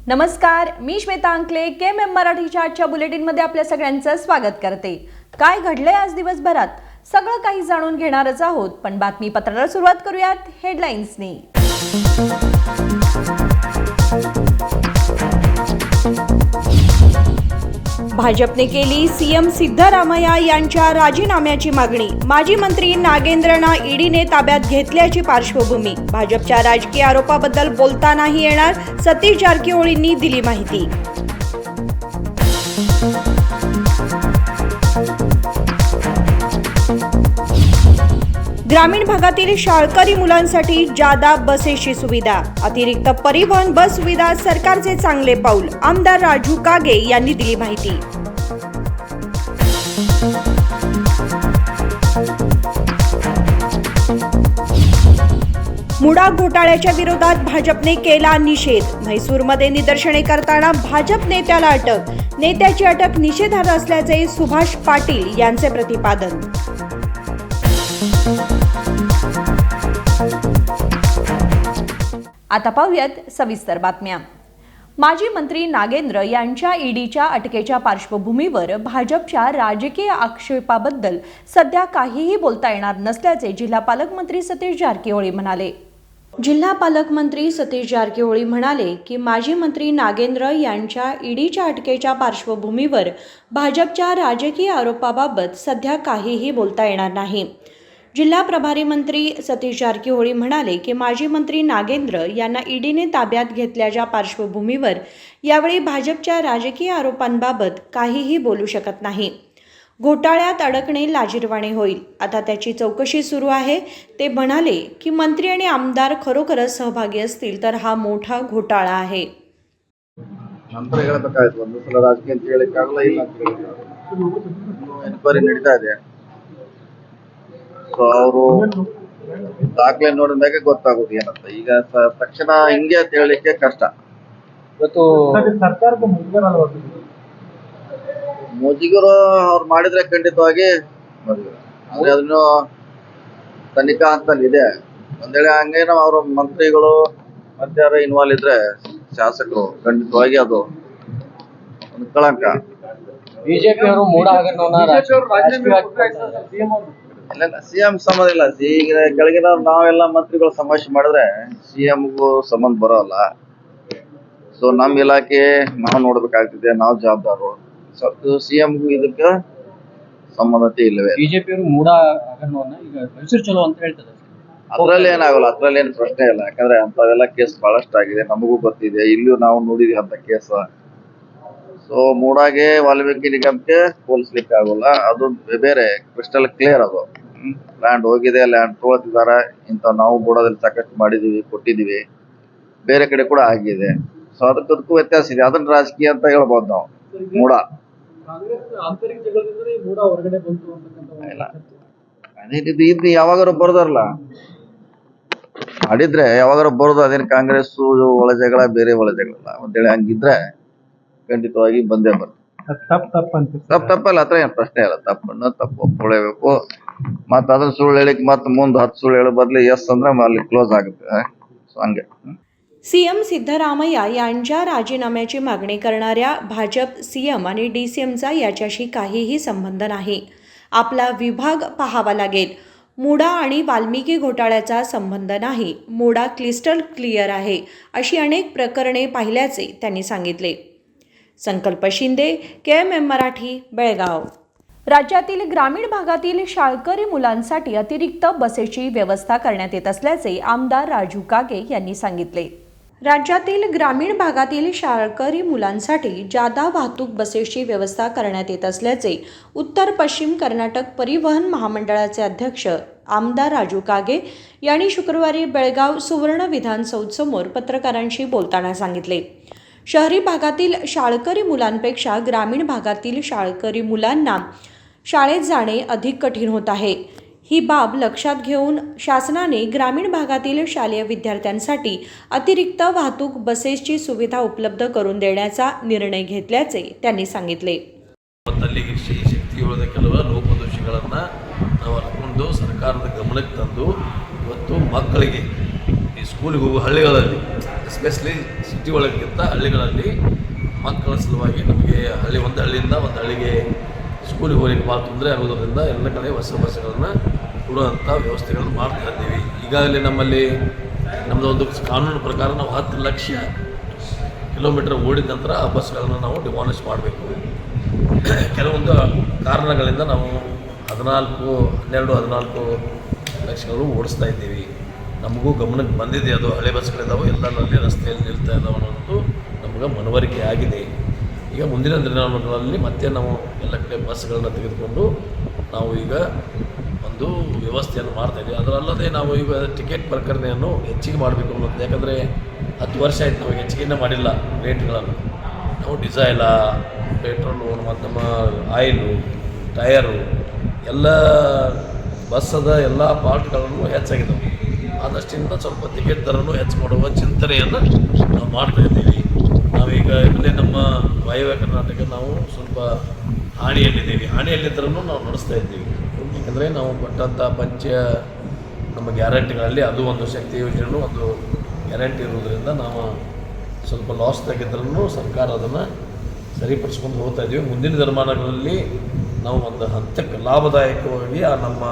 नमस्कार, मी श्वेता अंकले केएमएम मराठीच्या आजच्या बुलेटिनमध्ये आपल्या सगळ्यांचं स्वागत करते। काय घडलंय आज दिवसभरात सगळं काही जाणून घेणारच आहोत, पण बातमीपत्राला सुरुवात करूयात हेडलाईन्सनी। भाजपने केली सीएम सिद्धरामय्या यांच्या राजीनाम्याची मागणी। माजी मंत्री नागेंद्रना ईडीने ताब्यात घेतल्याची पार्श्वभूमी। भाजपच्या राजकीय आरोपाबद्दल बोलता नाही येणार, सतीश जारकिहोळींनी दिली माहिती। ग्रामीण भागातील शाळकरी मुलांसाठी जादा बसेसची सुविधा, अतिरिक्त परिवहन बस सुविधा सरकारचे चांगले पाऊल। आमदार राजू कागे यांनी दिली माहिती। मुडा घोटाळ्याच्या विरोधात भाजपने केला निषेध। म्हैसूरमध्ये निदर्शने करताना भाजप नेत्याला अटक। नेत्याची अटक निषेधार्ह असल्याचे सुभाष पाटील यांचे प्रतिपादन। आता पाहूयात सविस्तर बातम्या। माजी मंत्री नागेंद्र यांच्या ईडीच्या अटकेच्या पार्श्वभूमीवर भाजपच्या राजकीय आक्षेपाबद्दल सध्या काहीही बोलता येणार नसल्याचे जिल्हा पालकमंत्री सतीश जारकिहोळी म्हणाले। जिल्हा पालकमंत्री सतीश जारकिहोळी म्हणाले की माजी मंत्री नागेंद्र यांच्या ईडीच्या अटकेच्या पार्श्वभूमीवर भाजपच्या राजकीय आरोपाबाबत सध्या काहीही बोलता येणार नाही। जिल्हा प्रभारी मंत्री सतीश जारकिहोळी म्हणाले की माजी मंत्री नागेंद्र यांना ईडीने ताब्यात घेतल्याच्या पार्श्वभूमीवर यावेळी भाजपच्या राजकीय आरोपांबाबत काहीही बोलू शकत नाही। घोटाळ्यात अडकणे लाजिरवाणे होईल, आता त्याची चौकशी सुरू आहे। ते म्हणाले की मंत्री आणि आमदार खरोखरच सहभागी असतील तर हा मोठा घोटाळा आहे। ನಂತರ ಹೇಳಬೇಕಾಯ್ತು ಒಂದು ಸಲ ರಾಜಕೀಯ ಅಂತ ಹೇಳಿಕ್ಕಾಗಲ್ಲ ಇಲ್ಲ ಅಂತ ಹೇಳಿಕ್ಕಾಗಲ್ಲ ಎನ್ಕ್ವೈರಿ ನಡೀತಾ ಇದೆ ಸೊ ಅವರು ದಾಖಲೆ ನೋಡಿದ ಮೇಲೆ ಗೊತ್ತಾಗೋದು ಏನಂತ ಈಗ ತಕ್ಷಣ ಹಿಂಗೆ ಅಂತ ಹೇಳಲಿಕ್ಕೆ ಕಷ್ಟ ಇವತ್ತು ಸರ್ಕಾರದ ಮೋದಿಗರು ಅವ್ರು ಮಾಡಿದ್ರೆ ಖಂಡಿತವಾಗಿ ಆದ್ರೆ ಅದನ್ನು ತನಿಖಾ ಹಂತದಲ್ಲಿದೆ ಒಂದ್ ವೇಳೆ ಹಂಗೇನೋ ಅವ್ರ ಮಂತ್ರಿಗಳು ಮತ್ತೆ ಯಾರು ಇನ್ವಾಲ್ವ್ ಇದ್ರೆ ಶಾಸಕರು ಖಂಡಿತವಾಗಿ ಅದು ಒಂದು ಕಳಂಕ ಬಿಜೆಪಿ ಅವರು ಮೂಡ ಹಗರಣವನ್ನ ಇಲ್ಲ ಸಿಎಂ ಸಂಬಂಧ ಇಲ್ಲ ಈಗ ಕೆಳಗಿನವ್ರು ನಾವೆಲ್ಲ ಮಂತ್ರಿಗಳು ಸಮಸ್ಯೆ ಮಾಡಿದ್ರೆ ಸಿಎಂಗೂ ಸಂಬಂಧ ಬರೋಲ್ಲ ಸೊ ನಮ್ಮ ಇಲಾಖೆ ನಾವು ನೋಡ್ಬೇಕಾಗ್ತಿದೆ ನಾವು ಜವಾಬ್ದಾರರು ಸೊ ಸಿಎಂಗೂ ಇದಕ್ಕೆ ಸಂಬಂಧತೆ ಇಲ್ಲವೇ ಬಿಜೆಪಿ ಅವರು ಮೂಡ ಹಗರಣವನ್ನ ಈಗ ಮೈಸೂರು ಚಲೋ ಅಂತ ಹೇಳ್ತಾರೆ ಅದ್ರಲ್ಲಿ ಏನಾಗಲ್ಲ ಅದ್ರಲ್ಲಿ ಏನು ಪ್ರಶ್ನೆ ಇಲ್ಲ ಯಾಕಂದ್ರೆ ಅಂತವೆಲ್ಲ ಕೇಸ್ ಬಹಳಷ್ಟು ಆಗಿದೆ ನಮಗೂ ಗೊತ್ತಿದೆ ಇಲ್ಲಿಯೂ ನಾವು ನೋಡಿದ್ವಿ ಅಂತ ಕೇಸ್ ಸೊ ಮೂಡಾಗೆ ವಾಲ್ಮೀಕಿ ನಿಗಮಕ್ಕೆ ಹೋಲಿಸ್ಲಿಕ್ಕೆ ಆಗೋಲ್ಲ ಅದು ಬೇರೆ ಕ್ರಿಸ್ಟಲ್ ಕ್ಲಿಯರ್ ಅದು ಲ್ಯಾಂಡ್ ಹೋಗಿದೆ ಲ್ಯಾಂಡ್ ತಗೊಳ್ತಿದಾರ ಇಂಥ ನಾವು ಮೂಡಾದಲ್ಲಿ ಸಾಕಷ್ಟು ಮಾಡಿದೀವಿ ಕೊಟ್ಟಿದೀವಿ ಬೇರೆ ಕಡೆ ಕೂಡ ಆಗಿದೆ ಸೊ ಅದಕ್ಕೂ ವ್ಯತ್ಯಾಸ ಇದೆ ಅದನ್ನ ರಾಜಕೀಯ ಅಂತ ಹೇಳ್ಬೋದು ನಾವು ಮೂಡ ಇಲ್ಲ ಇದು ಯಾವಾಗಾರು ಬರೋದಾರಲ್ಲ ಮಾಡಿದ್ರೆ ಯಾವಾಗಾರು ಬರೋದು ಅದೇನು ಕಾಂಗ್ರೆಸ್ ಒಳ ಜಗಳ ಬೇರೆ ಒಳ ಜಗಳ ಅಂತೇಳಿ ಹಂಗಿದ್ರೆ ಖಂಡಿತವಾಗಿ ಬಂದೇ ಬರ್ತದೆ ತಪ್ಪಲ್ಲ ಹತ್ರ ಏನು ಪ್ರಶ್ನೆ ಇಲ್ಲ ತಪ್ಪನ್ನು ತಪ್ಪು ಒಪ್ಕೊಳ್ಳೇಬೇಕು ಮತ್ತೆ ಅದನ್ನ ಸುಳ್ಳು ಹೇಳಿಕ್ ಮತ್ತೆ ಮುಂದೆ 10 ಸುಳ್ಳು ಹೇಳೋ ಬದಲು ಎಸ್ ಅಂದ್ರೆ ಅಲ್ಲಿ ಕ್ಲೋಸ್ ಆಗುತ್ತೆ ಸೊ ಹಂಗೆ सीएम सिद्धरामय्या यांच्या राजीनाम्याची मागणी करणाऱ्या भाजप सीएम आणि डीसीएमचा याच्याशी काहीही संबंध नाही। आपला विभाग पाहावा लागेल। मुडा आणि वाल्मिकी घोटाळ्याचा संबंध नाही। मुडा क्रिस्टल क्लिअर आहे, अशी अनेक प्रकरणे पाहिल्याचे त्यांनी सांगितले। संकल्प शिंदे, केएमएम मराठी, बेळगाव। राज्यातील ग्रामीण भागातील शाळकरी मुलांसाठी अतिरिक्त बसेसची व्यवस्था करण्यात येत असल्याचे आमदार राजू कागे यांनी सांगितले। राज्यातील ग्रामीण भागातील शाळकरी मुलांसाठी जादा वाहतूक बसेसची व्यवस्था करण्यात येत असल्याचे उत्तर पश्चिम कर्नाटक परिवहन महामंडळाचे अध्यक्ष आमदार राजू कागे यांनी शुक्रवारी बेळगाव सुवर्ण विधानसौधसमोर पत्रकारांशी बोलताना सांगितले। शहरी भागातील शाळकरी मुलांपेक्षा ग्रामीण भागातील शाळकरी मुलांना शाळेत जाणे अधिक कठीण होत आहे। ही बाब लक्षात घेऊन शासनाने ग्रामीण भागातील शालेय विद्यार्थ्यांसाठी अतिरिक्त वाहतूक बसेसची सुविधा उपलब्ध करून देण्याचा निर्णय घेतल्याचे त्यांनी सांगितले। ಶಕ್ತಿಯುಳ್ಳದ ಕೆಲವು ಲೋಪದೋಷಗಳನ್ನು ನಾವು ಅರ್ಕೊಂಡು ಸರ್ಕಾರದ ಗಮನಕ್ಕೆ ತಂದು ಇವತ್ತು ಮಕ್ಕಳಿಗೆ ಈ ಸ್ಕೂಲಿಗೆ ಹೋಗೋ ಹಳ್ಳಿಗಳಲ್ಲಿ ಎಸ್ಪೆಷಲಿ ಸಿಟಿ ಒಳಗಿಂತ ಹಳ್ಳಿಗಳಲ್ಲಿ ಮಕ್ಕಳ ಸಲುವಾಗಿ ನಮಗೆ ಒಂದು ಹಳ್ಳಿಯಿಂದ ಒಂದು ಹಳ್ಳಿಗೆ ಸ್ಕೂಲಿಗೆ ಹೋಗಲಿಕ್ಕೆ ಭಾಳ ತೊಂದರೆ ಆಗೋದ್ರಿಂದ ಎಲ್ಲ ಕಡೆ ಹೊಸ ಬಸ್ಗಳನ್ನು ಕೊಡುವಂಥ ವ್ಯವಸ್ಥೆಗಳನ್ನು ಮಾಡ್ತಾ ಇದ್ದೀವಿ. ಈಗಾಗಲೇ ನಮ್ಮದು ಒಂದು ಕಾನೂನು ಪ್ರಕಾರ ನಾವು 10 ಲಕ್ಷ ಕಿಲೋಮೀಟರ್ ಓಡಿದ ನಂತರ ಆ ಬಸ್ಗಳನ್ನು ನಾವು ಡಿಮಾಲಿಷ್ ಮಾಡಬೇಕು. ಕೆಲವೊಂದು ಕಾರಣಗಳಿಂದ ನಾವು 14 ಲಕ್ಷಗಳು ಓಡಿಸ್ತಾ ಇದ್ದೀವಿ. ನಮಗೂ ಗಮನಕ್ಕೆ ಬಂದಿದೆ, ಅದು ಹಳೆ ಬಸ್ಗಳಿದ್ದಾವೆ ಎಲ್ಲರಲ್ಲಿ ರಸ್ತೆಯಲ್ಲಿ ನಿಲ್ತಾ ಇದ್ದಾವೆ ಅನ್ನೋದು ನಮಗೆ ಮನವರಿಕೆ ಆಗಿದೆ. ಈಗ ಮುಂದಿನ ದಿನಗಳಲ್ಲಿ ಮತ್ತೆ ನಾವು ಎಲ್ಲ ಕಡೆ ಬಸ್ಗಳನ್ನು ತೆಗೆದುಕೊಂಡು ನಾವು ಈಗ ಒಂದು ವ್ಯವಸ್ಥೆಯನ್ನು ಮಾಡ್ತಾಯಿದ್ದೀವಿ. ಅದರಲ್ಲದೆ ನಾವು ಈಗ ಟಿಕೆಟ್ ಪ್ರಕರಣೆಯನ್ನು ಹೆಚ್ಚಿಗೆ ಮಾಡಬೇಕು ಅನ್ನೋದು, ಯಾಕಂದರೆ 10 ವರ್ಷ ಆಯ್ತು ನಾವು ಹೆಚ್ಚಿಗೆ ಮಾಡಿಲ್ಲ ರೇಟ್ಗಳನ್ನು. ನಾವು ಡೀಸೆಲ, ಪೆಟ್ರೋಲು ಮತ್ತು ನಮ್ಮ ಆಯಿಲು, ಟಯರು ಎಲ್ಲ ಬಸ್ಸದ ಎಲ್ಲ ಪಾರ್ಟ್ಗಳನ್ನು ಹೆಚ್ಚಾಗಿದ್ದಾವೆ. ಆದಷ್ಟಿಂದ ಸ್ವಲ್ಪ ಟಿಕೆಟ್ ದರನೂ ಹೆಚ್ಚು ಮಾಡುವ ಚಿಂತನೆಯನ್ನು ನಾವು ಮಾಡ್ತಾಯಿದ್ದೀವಿ. ನಾವೀಗ ಇಲ್ಲೇ ನಮ್ಮ ವಾಯುವ್ಯ ಕರ್ನಾಟಕ ನಾವು ಸ್ವಲ್ಪ ಹಾನಿಯಲ್ಲಿದ್ದರನ್ನು ನಾವು ನಡೆಸ್ತಾ ಇದ್ದೀವಿ. ಯಾಕಂದರೆ ನಾವು ಕೊಟ್ಟಂಥ ನಮ್ಮ ಗ್ಯಾರಂಟಿಗಳಲ್ಲಿ ಅದು ಒಂದು ಶಕ್ತಿ ಯೋಜನೆಯೂ ಒಂದು ಗ್ಯಾರಂಟಿ ಇರೋದರಿಂದ ನಾವು ಸ್ವಲ್ಪ ಲಾಸ್ ತೆಗೆದ್ರೂ ಸರ್ಕಾರ ಅದನ್ನು ಸರಿಪಡಿಸ್ಕೊಂಡು ಹೋಗ್ತಾ ಇದ್ದೀವಿ. ಮುಂದಿನ ದಿನಮಾನಗಳಲ್ಲಿ ನಾವು ಒಂದು ಹಂತಕ್ಕೆ ಲಾಭದಾಯಕವಾಗಿ ನಮ್ಮ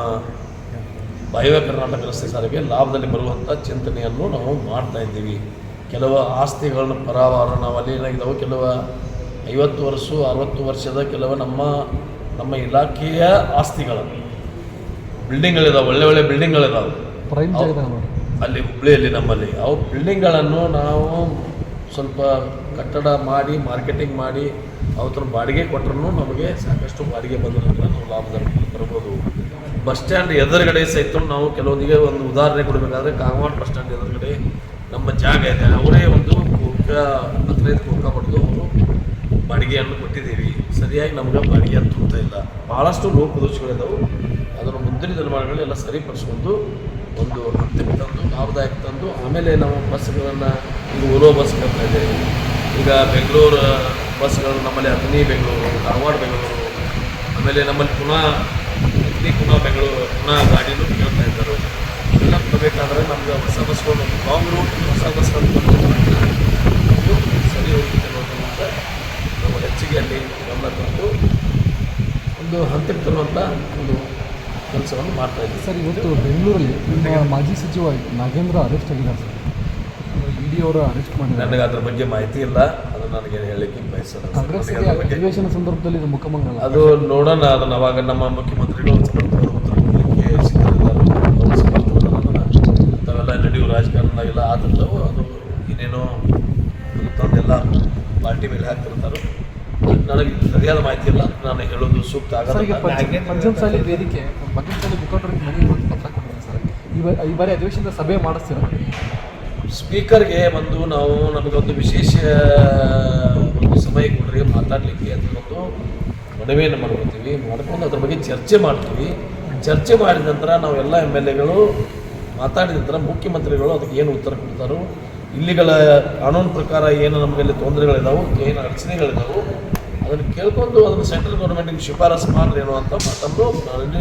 ವಾಯುವ್ಯ ಕರ್ನಾಟಕ ರಸ್ತೆ ಸಾರಿಗೆ ಲಾಭದಲ್ಲಿ ಬರುವಂಥ ಚಿಂತನೆಯನ್ನು ನಾವು ಮಾಡ್ತಾ ಇದ್ದೀವಿ. ಕೆಲವು ಆಸ್ತಿಗಳನ್ನ ಪರಾವಾರ ನಾವು ಅಲ್ಲಿ ಏನಾಗಿದ್ದಾವೆ, ಕೆಲವು 50 ವರ್ಷ 60 ವರ್ಷದ ಕೆಲವು ನಮ್ಮ ಇಲಾಖೆಯ ಆಸ್ತಿಗಳು ಬಿಲ್ಡಿಂಗ್ಗಳಿದಾವೆ, ಒಳ್ಳೆ ಬಿಲ್ಡಿಂಗ್ಗಳಿದಾವೆ ಅಲ್ಲಿ ಹುಬ್ಬಳ್ಳಿಯಲ್ಲಿ ನಮ್ಮಲ್ಲಿ. ಅವು ಬಿಲ್ಡಿಂಗ್ಗಳನ್ನು ನಾವು ಸ್ವಲ್ಪ ಕಟ್ಟಡ ಮಾಡಿ ಮಾರ್ಕೆಟಿಂಗ್ ಮಾಡಿ ಅವತ್ರ ಬಾಡಿಗೆ ಕೊಟ್ಟರೂ ನಮಗೆ ಸಾಕಷ್ಟು ಬಾಡಿಗೆ ಬಂದ ನಂತರ ನಾವು ಲಾಭದಲ್ಲಿ ಬರ್ಬೋದು. ಬಸ್ ಸ್ಟ್ಯಾಂಡ್ ಎದುರುಗಡೆ ಸಹಿತ ನಾವು ಕೆಲವೊಂದಿಗೆ ಒಂದು ಉದಾಹರಣೆ ಕೊಡಬೇಕಾದ್ರೆ ಕಾಗವಾಡ ಬಸ್ ಸ್ಟ್ಯಾಂಡ್ ಎದುರುಗಡೆ ನಮ್ಮ ಜಾಗ ಇದೆ, ಅವರೇ ಒಂದು ಕೋಕ ಪಡೆದು ಅವರು ಬಾಡಿಗೆಯನ್ನು ಕೊಟ್ಟಿದ್ದೀವಿ. ಸರಿಯಾಗಿ ನಮ್ಗೆ ಬಾಡಿಗೆ ತುಂಬುತ್ತಾ ಇಲ್ಲ. ಭಾಳಷ್ಟು ಲೋಪದೋಷಗಳಿದ್ದಾವೆ. ಅದನ್ನು ಮುಂದಿನ ದಿನಮಾನಗಳಲ್ಲಿ ಎಲ್ಲ ಸರಿಪಡಿಸ್ಕೊಂಡು ಒಂದು ಹಂತಕ್ಕೆ ತಂದು ಲಾಭದಾಯಕ ತಂದು ಆಮೇಲೆ ನಾವು ಬಸ್ಗಳನ್ನು ಈಗ ಓಲೋ ಬಸ್ ಬರ್ತಾ ಇದ್ದೇವೆ. ಈಗ ಬೆಂಗಳೂರು ಬಸ್ಗಳು ನಮ್ಮಲ್ಲಿ ಅಥಣಿ ಬೆಂಗಳೂರು, ಧಾರವಾಡ ಬೆಂಗಳೂರು, ಆಮೇಲೆ ನಮ್ಮಲ್ಲಿ ಪುನಃ ಬೆಂಗಳೂರು ಗಾಡಿನೂ ಕೇಳ್ತಾ ಇದ್ದಾರೆ. ಎಲ್ಲ ಬರಬೇಕಾದ್ರೆ ನಮ್ಗೆ ಹೊಸ ಬಸ್ಗಳು ಲಾಂಗ್ ರೂಟ್ ಹೊಸ ಬಸ್ಗಳು ಸರಿ ಹೋಗುತ್ತೆ ಅನ್ನೋದ್ರಿಂದ ನಾವು ಹೆಚ್ಚಿಗೆ ಅಲ್ಲಿ ಗಮನ ತಂದು ಒಂದು ಹಂತಕ್ಕೆ ತರುವಂಥ ಒಂದು ಕೆಲಸವನ್ನು ಮಾಡ್ತಾ ಇದ್ದೀವಿ. ಸರ್, ಇವತ್ತು ಬೆಂಗಳೂರಲ್ಲಿ ನಿಮ್ಮ ಮಾಜಿ ಸಚಿವ ನಾಗೇಂದ್ರ ಅರೆಸ್ಟ್ ಆಗಿದ್ದಾರೆ ಸರ್. ಇಡಿ ಅವರು ಅರೆಸ್ಟ್ ಮಾಡಿದ್ದಾರೆ. ನನಗೆ ಅದ್ರ ಬಗ್ಗೆ ಮಾಹಿತಿ ಇಲ್ಲ, ಅದು ನನಗೆ ಹೇಳಲಿಕ್ಕೆ ಬಯಸಲ್ಲ. ಕಾಂಗ್ರೆಸ್ಗೆ ಅಧಿವೇಶನ ಸಂದರ್ಭದಲ್ಲಿ ಇದು ಮುಖಮಂಗಲ ಅದು ನೋಡೋಣ. ಅದನ್ನು ಅವಾಗ ನಮ್ಮ ಮುಖ್ಯಮಂತ್ರಿಗಳು ಉತ್ತರ ಕೊಡಲಿಕ್ಕೆ ಸಿದ್ಧರಿದ್ದಾರೆ. ಅಂಥವೆಲ್ಲ ನಡೆಯುವ ರಾಜಕಾರಣದಾಗೆಲ್ಲ ಆದಂಥವು ಅದು ಏನೇನೋ ತಂದೆಲ್ಲ ಪಾರ್ಟಿ ಮೇಲೆ ಹಾಕ್ತಿರ್ತಾರೆ. ನನಗೆ ಸರಿಯಾದ ಮಾಹಿತಿ ಇಲ್ಲ, ನಾನು ಹೇಳೋದು ಸೂಕ್ತ ಆಗಲ್ಲ. ಪಂಚಮಸಾಲಿ ವೇದಿಕೆ ಪಂಚಮಸಾಲಿ ಮುಖಂಡರಿಗೆ ಮನೆ ಪತ್ರ ಕೊಟ್ಟಿದ್ದಾರೆ ಸರ್. ಈ ಬಾರಿ ಅಧಿವೇಶನದ ಸಭೆ ಮಾಡಿಸ್ತೀರ? ಸ್ಪೀಕರ್ಗೆ ಬಂದು ನಮಗೊಂದು ವಿಶೇಷ ಒಂದು ಸಮಯ ಕೊಡ್ರಿ ಮಾತಾಡಲಿಕ್ಕೆ, ಅದನ್ನೊಂದು ಮನವಿಯನ್ನು ಮಾಡ್ಕೊತೀವಿ. ಮಾಡ್ಕೊಂಡು ಅದ್ರ ಬಗ್ಗೆ ಚರ್ಚೆ ಮಾಡ್ತೀವಿ. ಚರ್ಚೆ ಮಾಡಿದ ನಂತರ ನಾವು ಎಲ್ಲ MLAಗಳು ಮಾತಾಡಿದ ನಂತರ ಮುಖ್ಯಮಂತ್ರಿಗಳು ಅದಕ್ಕೆ ಏನು ಉತ್ತರ ಕೊಡ್ತಾರೋ, ಇಲ್ಲಿಗಳ ಕಾನೂನು ಪ್ರಕಾರ ಏನು ನಮಗಲ್ಲಿ ತೊಂದರೆಗಳಿದಾವೆ, ಏನು ಅಡಚಣೆಗಳಿದಾವೆ, ಅದನ್ನು ಕೇಳ್ಕೊಂಡು ಅದನ್ನು ಸೆಂಟ್ರಲ್ ಗೌರ್ಮೆಂಟಿಗೆ ಶಿಫಾರಸು ಮಾಡ್ರಿ ಅನ್ನುವಂಥ ಮಾತನ್ನು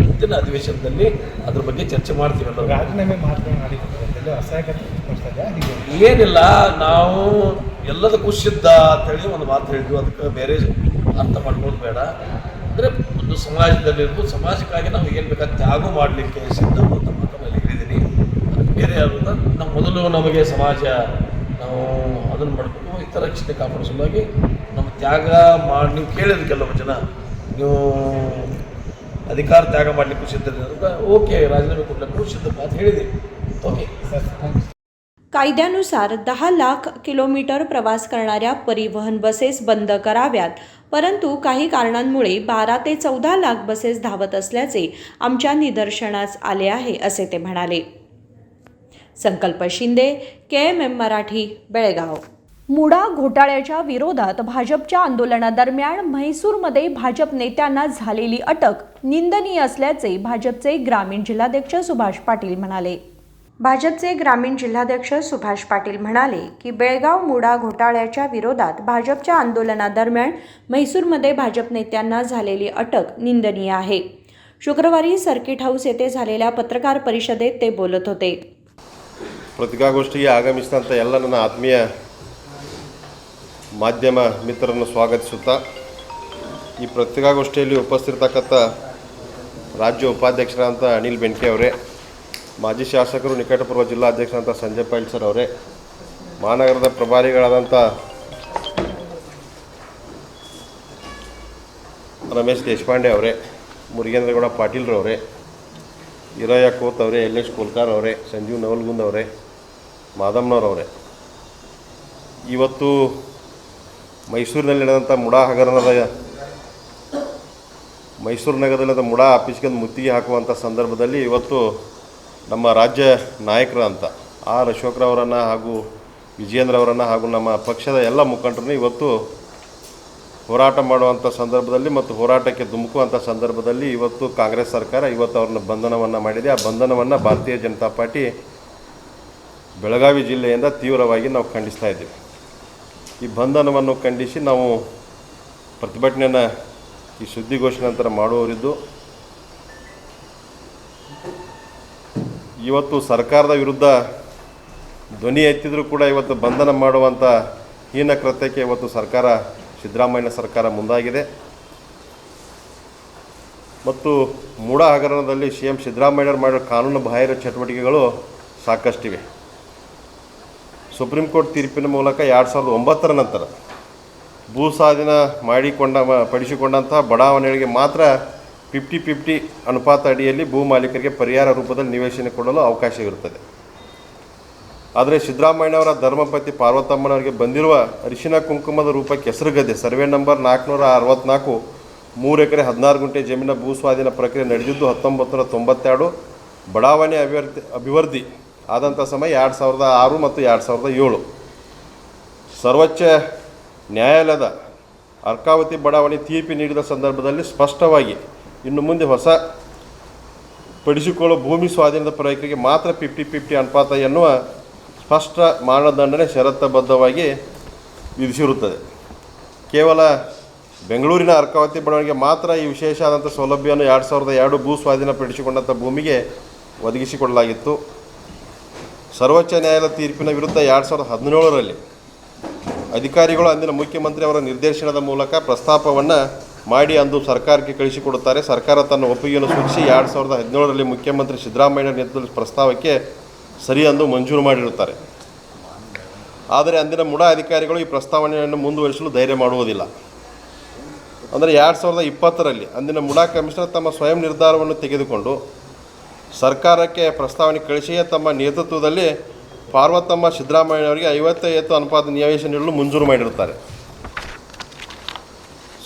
ಮುಂದಿನ ಅಧಿವೇಶನದಲ್ಲಿ ಅದ್ರ ಬಗ್ಗೆ ಚರ್ಚೆ ಮಾಡ್ತೀವಿ. ರಾಜೀನಾಮೆ ಏನಿಲ್ಲ, ನಾವು ಎಲ್ಲದಕ್ಕೂ ಸಿದ್ಧ ಅಂತೇಳಿ ಒಂದು ಮಾತು ಹೇಳಿದ್ವಿ. ಅದಕ್ಕೆ ಬೇರೆ ಅರ್ಥ ಮಾಡ್ಬೋದು ಬೇಡ. ಅಂದರೆ ಒಂದು ಸಮಾಜದಲ್ಲಿರ್ಬೋದು, ಸಮಾಜಕ್ಕಾಗಿ ನಾವು ಏನು ಬೇಕಾದ ತ್ಯಾಗ ಮಾಡಲಿಕ್ಕೆ ಸಿದ್ಧ ಅಂತ ಮಾತನ್ನು ಹೇಳಿದ್ದೀನಿ. ಬೇರೆ ಯಾರು ನಾವು ಮೊದಲು ನಮಗೆ ಸಮಾಜ ನಾವು ಅದನ್ನು ಮಾಡಬೇಕು, ಇತರ ರಕ್ಷಣೆ ಕಾಪಾಡೋ ಸಲುವಾಗಿ ನಮ್ಮ ತ್ಯಾಗ ಮಾಡಿ ನೀವು ಕೇಳಿದ್ರು ಕೆಲವು ಜನ ನೀವು ಅಧಿಕಾರ ತ್ಯಾಗ ಮಾಡಲಿಕ್ಕೂ ಸಿದ್ಧರಿದ್ದಾರೆ. ಓಕೆ, राजीनामे ಕೊಡಲಿಕ್ಕೂ सिद्ध ಅಂತ ಹೇಳಿದ್ದೀವಿ. ओके कायद्यानुसार 10 लाख किलोमीटर प्रवास करणाऱ्या परिवहन बसेस बंद कराव्यात, परंतु काही कारणांमुळे 12 ते 14 लाख बसेस धावत असल्याचे आमच्या निदर्शनास आले आहे, असे ते म्हणाले. संकल्प शिंदे, KMM मराठी, बेळगाव. मुडा घोटाळ्याच्या विरोधात भाजपच्या आंदोलनादरम्यान म्हैसूरमध्ये भाजप नेत्यांना झालेली अटक निंदनीय असल्याचे भाजपचे ग्रामीण जिल्हाध्यक्ष सुभाष पाटील म्हणाले. भाजपचे ग्रामीण जिल्हाध्यक्ष सुभाष पाटील म्हणाले की बेळगाव मुडा घोटाळ्याच्या विरोधात भाजपच्या आंदोलनादरम्यान म्हैसूरमध्ये भाजप नेत्यांना झालेली अटक निंदनीय आहे. शुक्रवारी सर्किट हाऊस येथे झालेल्या पत्रकार परिषदेत ते बोलत होते. ಪತ್ರಿಕಾಗೋಷ್ಠಿಗೆ ಆಗಮಿಸಿದಂಥ ಎಲ್ಲ ನನ್ನ ಆತ್ಮೀಯ ಮಾಧ್ಯಮ ಮಿತ್ರರನ್ನು ಸ್ವಾಗತಿಸುತ್ತಾ ಈ ಪತ್ರಿಕಾಗೋಷ್ಠಿಯಲ್ಲಿ ಉಪಸ್ಥಿತರ್ತಕ್ಕಂಥ ರಾಜ್ಯ ಉಪಾಧ್ಯಕ್ಷರಾದಂಥ ಅನಿಲ್ ಬೆನ್ಕೆ ಅವರೇ, ಮಾಜಿ ಶಾಸಕರು ನಿಕಟಪೂರ್ವ ಜಿಲ್ಲಾಧ್ಯಕ್ಷರಾದಂಥ ಸಂಜಯ್ ಪಾಟೀಲ್ ಸರ್ ಅವರೇ, ಮಹಾನಗರದ ಪ್ರಭಾರಿಗಳಾದಂಥ ರಮೇಶ್ ದೇಶಪಾಂಡೆ ಅವರೇ, ಮುರುಗೇಂದ್ರಗೌಡ ಪಾಟೀಲ್ರವರೇ, ಈರಯ್ಯ ಕೋತ್ ಅವರೇ, ಎಲ್ ಎಸ್ ಕೋಲ್ಕಾರ್ ಅವರೇ, ಸಂಜೀವ್ ನವಲ್ಗುಂದ್ ಅವರೇ, ಮಾದಮ್ಮನವರವರೇ, ಇವತ್ತು ಮೈಸೂರಿನಲ್ಲಿ ನಡೆದಂಥ ಮುಡಾ ಹಗರಣದ ಮೈಸೂರು ನಗರದಲ್ಲಿದ್ದ ಮುಡಾ ಆಫೀಸ್ಗೆ ಮುತ್ತಿಗೆ ಹಾಕುವಂಥ ಸಂದರ್ಭದಲ್ಲಿ ಇವತ್ತು ನಮ್ಮ ರಾಜ್ಯ ನಾಯಕರಂತ ಆರ್ ಅಶೋಕ್ರವರನ್ನು ಹಾಗೂ ವಿಜಯೇಂದ್ರ ಅವರನ್ನು ಹಾಗೂ ನಮ್ಮ ಪಕ್ಷದ ಎಲ್ಲ ಮುಖಂಡರನ್ನು ಇವತ್ತು ಹೋರಾಟ ಮಾಡುವಂಥ ಸಂದರ್ಭದಲ್ಲಿ ಮತ್ತು ಹೋರಾಟಕ್ಕೆ ಧುಮುಕುವಂಥ ಸಂದರ್ಭದಲ್ಲಿ ಇವತ್ತು ಕಾಂಗ್ರೆಸ್ ಸರ್ಕಾರ ಇವತ್ತು ಅವ್ರನ್ನ ಬಂಧನವನ್ನು ಮಾಡಿದೆ. ಆ ಬಂಧನವನ್ನು ಭಾರತೀಯ ಜನತಾ ಪಾರ್ಟಿ ಬೆಳಗಾವಿ ಜಿಲ್ಲೆಯಿಂದ ತೀವ್ರವಾಗಿ ನಾವು ಖಂಡಿಸ್ತಾ ಇದ್ದೀವಿ. ಈ ಬಂಧನವನ್ನು ಖಂಡಿಸಿ ನಾವು ಪ್ರತಿಭಟನೆಯನ್ನು ಈ ಸುದ್ದಿಗೋಷ್ಠಿ ನಂತರ ಮಾಡುವವರಿದ್ದು, ಇವತ್ತು ಸರ್ಕಾರದ ವಿರುದ್ಧ ಧ್ವನಿ ಎತ್ತಿದರೂ ಕೂಡ ಇವತ್ತು ಬಂಧನ ಮಾಡುವಂಥ ಹೀನ ಕೃತ್ಯಕ್ಕೆ ಇವತ್ತು ಸರ್ಕಾರ, ಸಿದ್ದರಾಮಯ್ಯ ಸರ್ಕಾರ ಮುಂದಾಗಿದೆ. ಮತ್ತು ಮುಡಾ ಹಗರಣದಲ್ಲಿ CM ಸಿದ್ದರಾಮಯ್ಯರು ಮಾಡಿರೋ ಕಾನೂನು ಬಾಹಿರ ಚಟುವಟಿಕೆಗಳು ಸಾಕಷ್ಟಿವೆ. ಸುಪ್ರೀಂ ಕೋರ್ಟ್ ತೀರ್ಪಿನ ಮೂಲಕ 2009 ನಂತರ ಭೂ ಸ್ವಾಧೀನ ಪಡಿಸಿಕೊಂಡಂತಹ ಬಡಾವಣೆಗಳಿಗೆ ಮಾತ್ರ 50-50 ಅನುಪಾತ ಅಡಿಯಲ್ಲಿ ಭೂ ಮಾಲೀಕರಿಗೆ ಪರಿಹಾರ ರೂಪದಲ್ಲಿ ನಿವೇಶನ ಕೊಡಲು ಅವಕಾಶವಿರುತ್ತದೆ. ಆದರೆ ಸಿದ್ದರಾಮಯ್ಯನವರ ಧರ್ಮಪತಿ ಪಾರ್ವತಮ್ಮನವರಿಗೆ ಬಂದಿರುವ ಅರಿಶಿನ ಕುಂಕುಮದ ರೂಪಕ್ಕೆ ಹೆಸರುಗದ್ದೆ ಸರ್ವೆ ನಂಬರ್ 464 3 ಎಕರೆ 16 ಗುಂಟೆ ಜಮೀನಿನ ಭೂ ಸ್ವಾಧೀನ ಪ್ರಕ್ರಿಯೆ ನಡೆದಿದ್ದು 1992. ಬಡಾವಣೆ ಅಭಿವೃದ್ಧಿ ಆದಂಥ ಸಮಯ 2006 ಮತ್ತು 2007. ಸರ್ವೋಚ್ಚ ನ್ಯಾಯಾಲಯದ ಅರ್ಕಾವತಿ ಬಡಾವಣೆ ತೀರ್ಪು ನೀಡಿದ ಸಂದರ್ಭದಲ್ಲಿ ಸ್ಪಷ್ಟವಾಗಿ ಇನ್ನು ಮುಂದೆ ಹೊಸ ಪಡಿಸಿಕೊಳ್ಳುವ ಭೂಮಿ ಸ್ವಾಧೀನದ ಪ್ರಕ್ರಿಯೆಗೆ ಮಾತ್ರ 50-50 ಅನುಪಾತ ಎನ್ನುವ ಸ್ಪಷ್ಟ ಮಾನದಂಡನೆ ಷರತ್ತುಬದ್ಧವಾಗಿ ವಿಧಿಸಿರುತ್ತದೆ. ಕೇವಲ ಬೆಂಗಳೂರಿನ ಅರ್ಕಾವತಿ ಬಡಾವಣೆಗೆ ಮಾತ್ರ ಈ ವಿಶೇಷ ಆದಂಥ ಸೌಲಭ್ಯವನ್ನು 2002 ಭೂ ಸ್ವಾಧೀನ ಪಡಿಸಿಕೊಂಡಂಥ ಭೂಮಿಗೆ ಒದಗಿಸಿಕೊಡಲಾಗಿತ್ತು. ಸರ್ವೋಚ್ಚ ನ್ಯಾಯಾಲಯ ತೀರ್ಪಿನ ವಿರುದ್ಧ 2017ರಲ್ಲಿ ಅಧಿಕಾರಿಗಳು ಅಂದಿನ ಮುಖ್ಯಮಂತ್ರಿ ಅವರ ನಿರ್ದೇಶನದ ಮೂಲಕ ಪ್ರಸ್ತಾಪವನ್ನು ಮಾಡಿ ಅಂದು ಸರ್ಕಾರಕ್ಕೆ ಕಳಿಸಿಕೊಡುತ್ತಾರೆ. ಸರ್ಕಾರ ತನ್ನ ಒಪ್ಪಿಗೆಯನ್ನು ಸೂಚಿಸಿ 2017ರಲ್ಲಿ ಮುಖ್ಯಮಂತ್ರಿ ಸಿದ್ದರಾಮಯ್ಯ ನೇತೃತ್ವದ ಪ್ರಸ್ತಾವಕ್ಕೆ ಸರಿ ಅಂದು ಮಂಜೂರು ಮಾಡಿರುತ್ತಾರೆ. ಆದರೆ ಅಂದಿನ ಮುಡಾ ಅಧಿಕಾರಿಗಳು ಈ ಪ್ರಸ್ತಾವನೆಯನ್ನು ಮುಂದುವರಿಸಲು ಧೈರ್ಯ ಮಾಡುವುದಿಲ್ಲ. ಅಂದರೆ 2020ರಲ್ಲಿ ಅಂದಿನ ಮುಡಾ ಕಮಿಷನರ್ ತಮ್ಮ ಸ್ವಯಂ ನಿರ್ಧಾರವನ್ನು ತೆಗೆದುಕೊಂಡು ಸರ್ಕಾರಕ್ಕೆ ಪ್ರಸ್ತಾವನೆ ಕಳಿಸಿಯೇ ತಮ್ಮ ನೇತೃತ್ವದಲ್ಲಿ ಪಾರ್ವತಮ್ಮ ಸಿದ್ದರಾಮಯ್ಯನವರಿಗೆ 50-50 ಅನುಪಾತ ನಿವೇಶನ ನೀಡಲು ಮಂಜೂರು ಮಾಡಿರುತ್ತಾರೆ.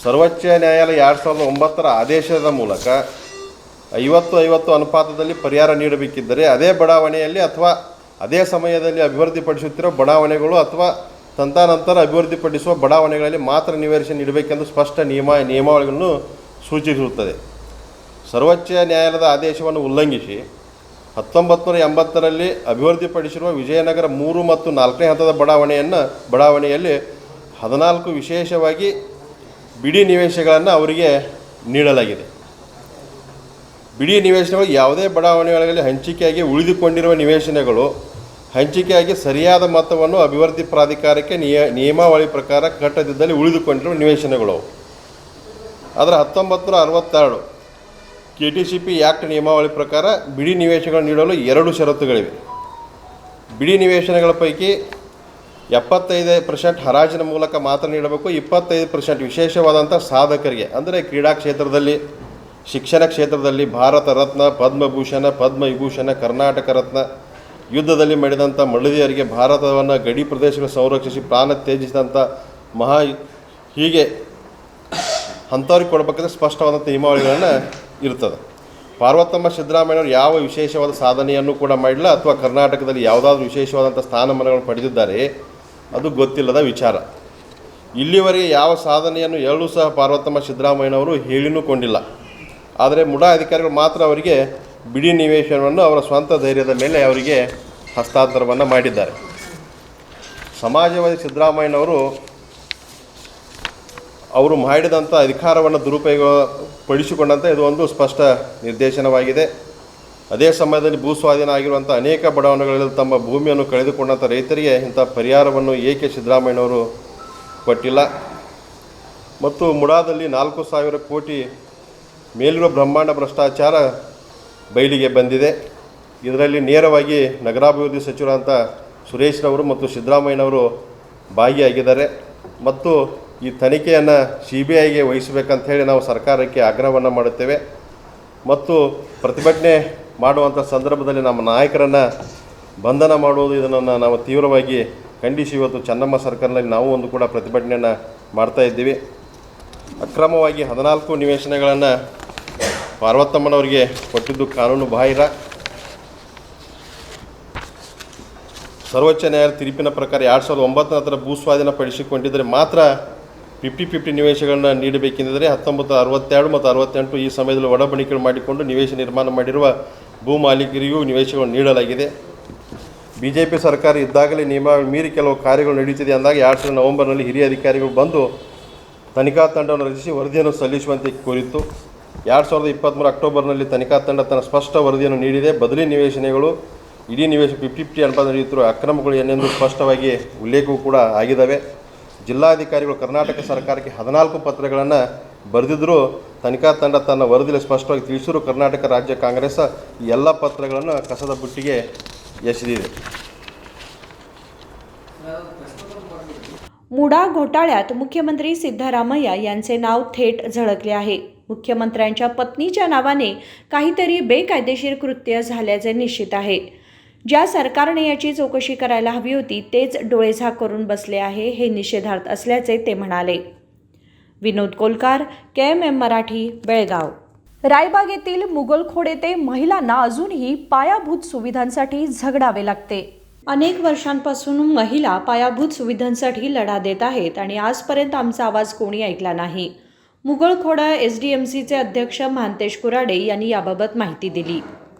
ಸರ್ವೋಚ್ಚ ನ್ಯಾಯಾಲಯ 2009ರ ಆದೇಶದ ಮೂಲಕ 50-50 ಅನುಪಾತದಲ್ಲಿ ಪರಿಹಾರ ನೀಡಬೇಕಿದ್ದರೆ ಅದೇ ಬಡಾವಣೆಯಲ್ಲಿ ಅಥವಾ ಅದೇ ಸಮಯದಲ್ಲಿ ಅಭಿವೃದ್ಧಿಪಡಿಸುತ್ತಿರುವ ಬಡಾವಣೆಗಳು ಅಥವಾ ತಂತಾನಂತರ ಅಭಿವೃದ್ಧಿಪಡಿಸುವ ಬಡಾವಣೆಗಳಲ್ಲಿ ಮಾತ್ರ ನಿವೇಶನ ನೀಡಬೇಕೆಂದು ಸ್ಪಷ್ಟ ನಿಯಮಾವಳಿಗಳನ್ನು ಸೂಚಿಸಿರುತ್ತದೆ. ಸರ್ವೋಚ್ಚ ನ್ಯಾಯಾಲಯದ ಆದೇಶವನ್ನು ಉಲ್ಲಂಘಿಸಿ 1980ರಲ್ಲಿ ಅಭಿವೃದ್ಧಿಪಡಿಸಿರುವ ವಿಜಯನಗರ 3 ಮತ್ತು 4ನೇ ಹಂತದ ಬಡಾವಣೆಯಲ್ಲಿ 14 ವಿಶೇಷವಾಗಿ ಬಿಡಿ ನಿವೇಶನಗಳನ್ನು ಅವರಿಗೆ ನೀಡಲಾಗಿದೆ. ಬಿಡಿ ನಿವೇಶನಗಳು ಯಾವುದೇ ಬಡಾವಣೆಗಳಲ್ಲಿ ಹಂಚಿಕೆಯಾಗಿ ಉಳಿದುಕೊಂಡಿರುವ ನಿವೇಶನಗಳು ಹಂಚಿಕೆಯಾಗಿ ಸರಿಯಾದ ಮೊತ್ತವನ್ನು ಅಭಿವೃದ್ಧಿ ಪ್ರಾಧಿಕಾರಕ್ಕೆ ನಿಯಮಾವಳಿ ಪ್ರಕಾರ ಕಟ್ಟದಿದ್ದಲ್ಲಿ ಉಳಿದುಕೊಂಡಿರುವ ನಿವೇಶನಗಳು. ಆದರೆ 1962 KTCP ಆ್ಯಕ್ಟ್ ನಿಯಮಾವಳಿ ಪ್ರಕಾರ ಬಿಡಿ ನಿವೇಶನಗಳು ನೀಡಲು 2 ಷರತ್ತುಗಳಿವೆ. ಬಿಡಿ ನಿವೇಶನಗಳ ಪೈಕಿ 75% ಹರಾಜಿನ ಮೂಲಕ ಮಾತ್ರ ನೀಡಬೇಕು. 25% ವಿಶೇಷವಾದಂಥ ಸಾಧಕರಿಗೆ, ಅಂದರೆ ಕ್ರೀಡಾ ಕ್ಷೇತ್ರದಲ್ಲಿ, ಶಿಕ್ಷಣ ಕ್ಷೇತ್ರದಲ್ಲಿ, ಭಾರತ ರತ್ನ, ಪದ್ಮಭೂಷಣ, ಪದ್ಮವಿಭೂಷಣ, ಕರ್ನಾಟಕ ರತ್ನ, ಯುದ್ಧದಲ್ಲಿ ಮಡಿದಂಥ ಮಳ್ಳದಿಯರಿಗೆ, ಭಾರತವನ್ನು ಗಡಿ ಪ್ರದೇಶಗಳು ಸಂರಕ್ಷಿಸಿ ಪ್ರಾಣ ತ್ಯಜಿಸಿದಂಥ ಹೀಗೆ ಅಂಥವ್ರಿಗೆ ಕೊಡಬೇಕಾದ್ರೆ ಸ್ಪಷ್ಟವಾದಂಥ ನಿಯಮಾವಳಿಗಳನ್ನು ಇರ್ತದೆ. ಪಾರ್ವತಮ್ಮ ಸಿದ್ದರಾಮಯ್ಯವರು ಯಾವ ವಿಶೇಷವಾದ ಸಾಧನೆಯನ್ನು ಕೂಡ ಮಾಡಿಲ್ಲ ಅಥವಾ ಕರ್ನಾಟಕದಲ್ಲಿ ಯಾವುದಾದ್ರೂ ವಿಶೇಷವಾದಂಥ ಸ್ಥಾನಮಾನಗಳನ್ನು ಪಡೆದಿದ್ದಾರೆ ಅದು ಗೊತ್ತಿಲ್ಲದ ವಿಚಾರ. ಇಲ್ಲಿವರೆಗೆ ಯಾವ ಸಾಧನೆಯನ್ನು ಎಲ್ಲೂ ಸಹ ಪಾರ್ವತಮ್ಮ ಸಿದ್ದರಾಮಯ್ಯನವರು ಹೇಳಿನೂ ಕೊಂಡಿಲ್ಲ. ಆದರೆ ಮುಡಾ ಅಧಿಕಾರಿಗಳು ಮಾತ್ರ ಅವರಿಗೆ ಬಿಡಿ ನಿವೇಶನವನ್ನು ಅವರ ಸ್ವಂತ ಧೈರ್ಯದ ಮೇಲೆ ಅವರಿಗೆ ಹಸ್ತಾಂತರವನ್ನು ಮಾಡಿದ್ದಾರೆ. ಸಮಾಜವಾದಿ ಸಿದ್ದರಾಮಯ್ಯನವರು ಅವರು ಮಾಡಿದಂಥ ಅಧಿಕಾರವನ್ನು ದುರುಪಯೋಗ ಪಡಿಸಿಕೊಂಡಂಥ ಇದು ಒಂದು ಸ್ಪಷ್ಟ ನಿರ್ದೇಶನವಾಗಿದೆ. ಅದೇ ಸಮಯದಲ್ಲಿ ಭೂ ಸ್ವಾಧೀನ ಆಗಿರುವಂಥ ಅನೇಕ ಬಡಾವಣೆಗಳಲ್ಲಿ ತಮ್ಮ ಭೂಮಿಯನ್ನು ಕಳೆದುಕೊಂಡಂಥ ರೈತರಿಗೆ ಇಂಥ ಪರಿಹಾರವನ್ನು ಏಕೆ ಸಿದ್ದರಾಮಯ್ಯನವರು ಕೊಟ್ಟಿಲ್ಲ. ಮತ್ತು ಮುಡಾದಲ್ಲಿ 4,000 ಕೋಟಿ ಮೇಲಿರುವ ಬ್ರಹ್ಮಾಂಡ ಭ್ರಷ್ಟಾಚಾರ ಬಯಲಿಗೆ ಬಂದಿದೆ. ಇದರಲ್ಲಿ ನೇರವಾಗಿ ನಗರಾಭಿವೃದ್ಧಿ ಸಚಿವರಾದಂಥ ಸುರೇಶ್ರವರು ಮತ್ತು ಸಿದ್ದರಾಮಯ್ಯನವರು ಭಾಗಿಯಾಗಿದ್ದಾರೆ. ಮತ್ತು ಈ ತನಿಖೆಯನ್ನು CBIಗೆ ವಹಿಸಬೇಕಂತ ಹೇಳಿ ನಾವು ಸರ್ಕಾರಕ್ಕೆ ಆಗ್ರಹವನ್ನು ಮಾಡುತ್ತೇವೆ. ಮತ್ತು ಪ್ರತಿಭಟನೆ ಮಾಡುವಂಥ ಸಂದರ್ಭದಲ್ಲಿ ನಮ್ಮ ನಾಯಕರನ್ನು ಬಂಧನ ಮಾಡುವುದು ಇದನ್ನು ನಾವು ತೀವ್ರವಾಗಿ ಖಂಡಿಸಿ ಇವತ್ತು ಚೆನ್ನಮ್ಮ ಸರ್ಕಲ್ನಲ್ಲಿ ನಾವು ಒಂದು ಕೂಡ ಪ್ರತಿಭಟನೆಯನ್ನು ಮಾಡ್ತಾ ಇದ್ದೀವಿ. ಅಕ್ರಮವಾಗಿ 14 ನಿವೇಶನಗಳನ್ನು ಪಾರ್ವತಮ್ಮನವರಿಗೆ ಕೊಟ್ಟಿದ್ದು ಕಾನೂನು ಬಾಹಿರ. ಸರ್ವೋಚ್ಚ ನ್ಯಾಯಾಲಯ ತೀರ್ಪಿನ ಪ್ರಕಾರ 2009 ನಂತರ ಭೂಸ್ವಾಧೀನ ಪಡಿಸಿಕೊಂಡಿದ್ದರೆ ಮಾತ್ರ 50-50 ನಿವೇಶನಗಳನ್ನು ನೀಡಬೇಕೆಂದಿದ್ದರೆ 1962 ಮತ್ತು 68 ಈ ಸಮಯದಲ್ಲಿ ಒಡಂಬಡಿಕೆ ಮಾಡಿಕೊಂಡು ನಿವೇಶ ನಿರ್ಮಾಣ ಮಾಡಿರುವ ಭೂ ಮಾಲೀಕರಿಗೂ ನಿವೇಶನಗಳನ್ನು ನೀಡಲಾಗಿದೆ. BJP ಸರ್ಕಾರ ಇದ್ದಾಗಲೇ ನಿಯಮ ಮೀರಿ ಕೆಲವು ಕಾರ್ಯಗಳು ನಡೆಯುತ್ತಿದೆ ಅಂದಾಗ 2000 ನವೆಂಬರ್ನಲ್ಲಿ ಹಿರಿಯ ಅಧಿಕಾರಿಗಳು ಬಂದು ತನಿಖಾ ತಂಡವನ್ನು ರಚಿಸಿ ವರದಿಯನ್ನು ಸಲ್ಲಿಸುವಂತೆ ಕೋರಿತ್ತು. 2023 ಅಕ್ಟೋಬರ್ನಲ್ಲಿ ತನಿಖಾ ತಂಡ ತನ್ನ ಸ್ಪಷ್ಟ ವರದಿಯನ್ನು ನೀಡಿದೆ. ಬದಲಿ ನಿವೇಶನಗಳು ಇಡೀ ನಿವೇಶ 50-50 ಅನುಪಾತ ನಡೆಯುತ್ತಿರುವ ಅಕ್ರಮಗಳು ಏನೆಂದು ಸ್ಪಷ್ಟವಾಗಿ ಉಲ್ಲೇಖವೂ ಕೂಡ ಆಗಿದ್ದಾವೆ. ಜಿಲ್ಲಾಧಿಕಾರಿಗಳು ಕರ್ನಾಟಕ ಸರ್ಕಾರಕ್ಕೆ 14 ಪತ್ರಗಳನ್ನು ಬರೆದಿದ್ದರೂ ತನಿಖಾ ತಂಡ ತನ್ನ ವರದಿಯಲ್ಲಿ ಸ್ಪಷ್ಟವಾಗಿ ತಿಳಿಸಿದರೂ ಕರ್ನಾಟಕ ರಾಜ್ಯ ಕಾಂಗ್ರೆಸ್ ಈ ಎಲ್ಲ ಪತ್ರಗಳನ್ನು ಕಸದ ಬುಟ್ಟಿಗೆ ಎಸೆದಿದೆ. मुडा घोटाळ्यात मुख्यमंत्री सिद्धरामय्या यांचे नाव थेट झळकले आहे. मुख्यमंत्र्यांच्या पत्नीच्या नावाने काहीतरी बेकायदेशीर कृत्य झाल्याचे निश्चित आहे. ज्या सरकारने याची चौकशी करायला हवी होती तेच डोळेझाक करून बसले आहे, हे निषेधार्थ असल्याचे ते म्हणाले. विनोद कोलकार, KMM मराठी, बेळगाव. रायबाग येथील मुगलखोड येथे महिलांना अजूनही पायाभूत सुविधांसाठी झगडावे लागते. अनेक वर्षांपासून महिला पायाभूत सुविधांसाठी लढा देत आहेत आणि आजपर्यंत आमचा आवाज कोणी ऐकला नाही. मुगळखोड SDMCचे अध्यक्ष महांतेश कुराडे यांनी याबाबत माहिती दिली.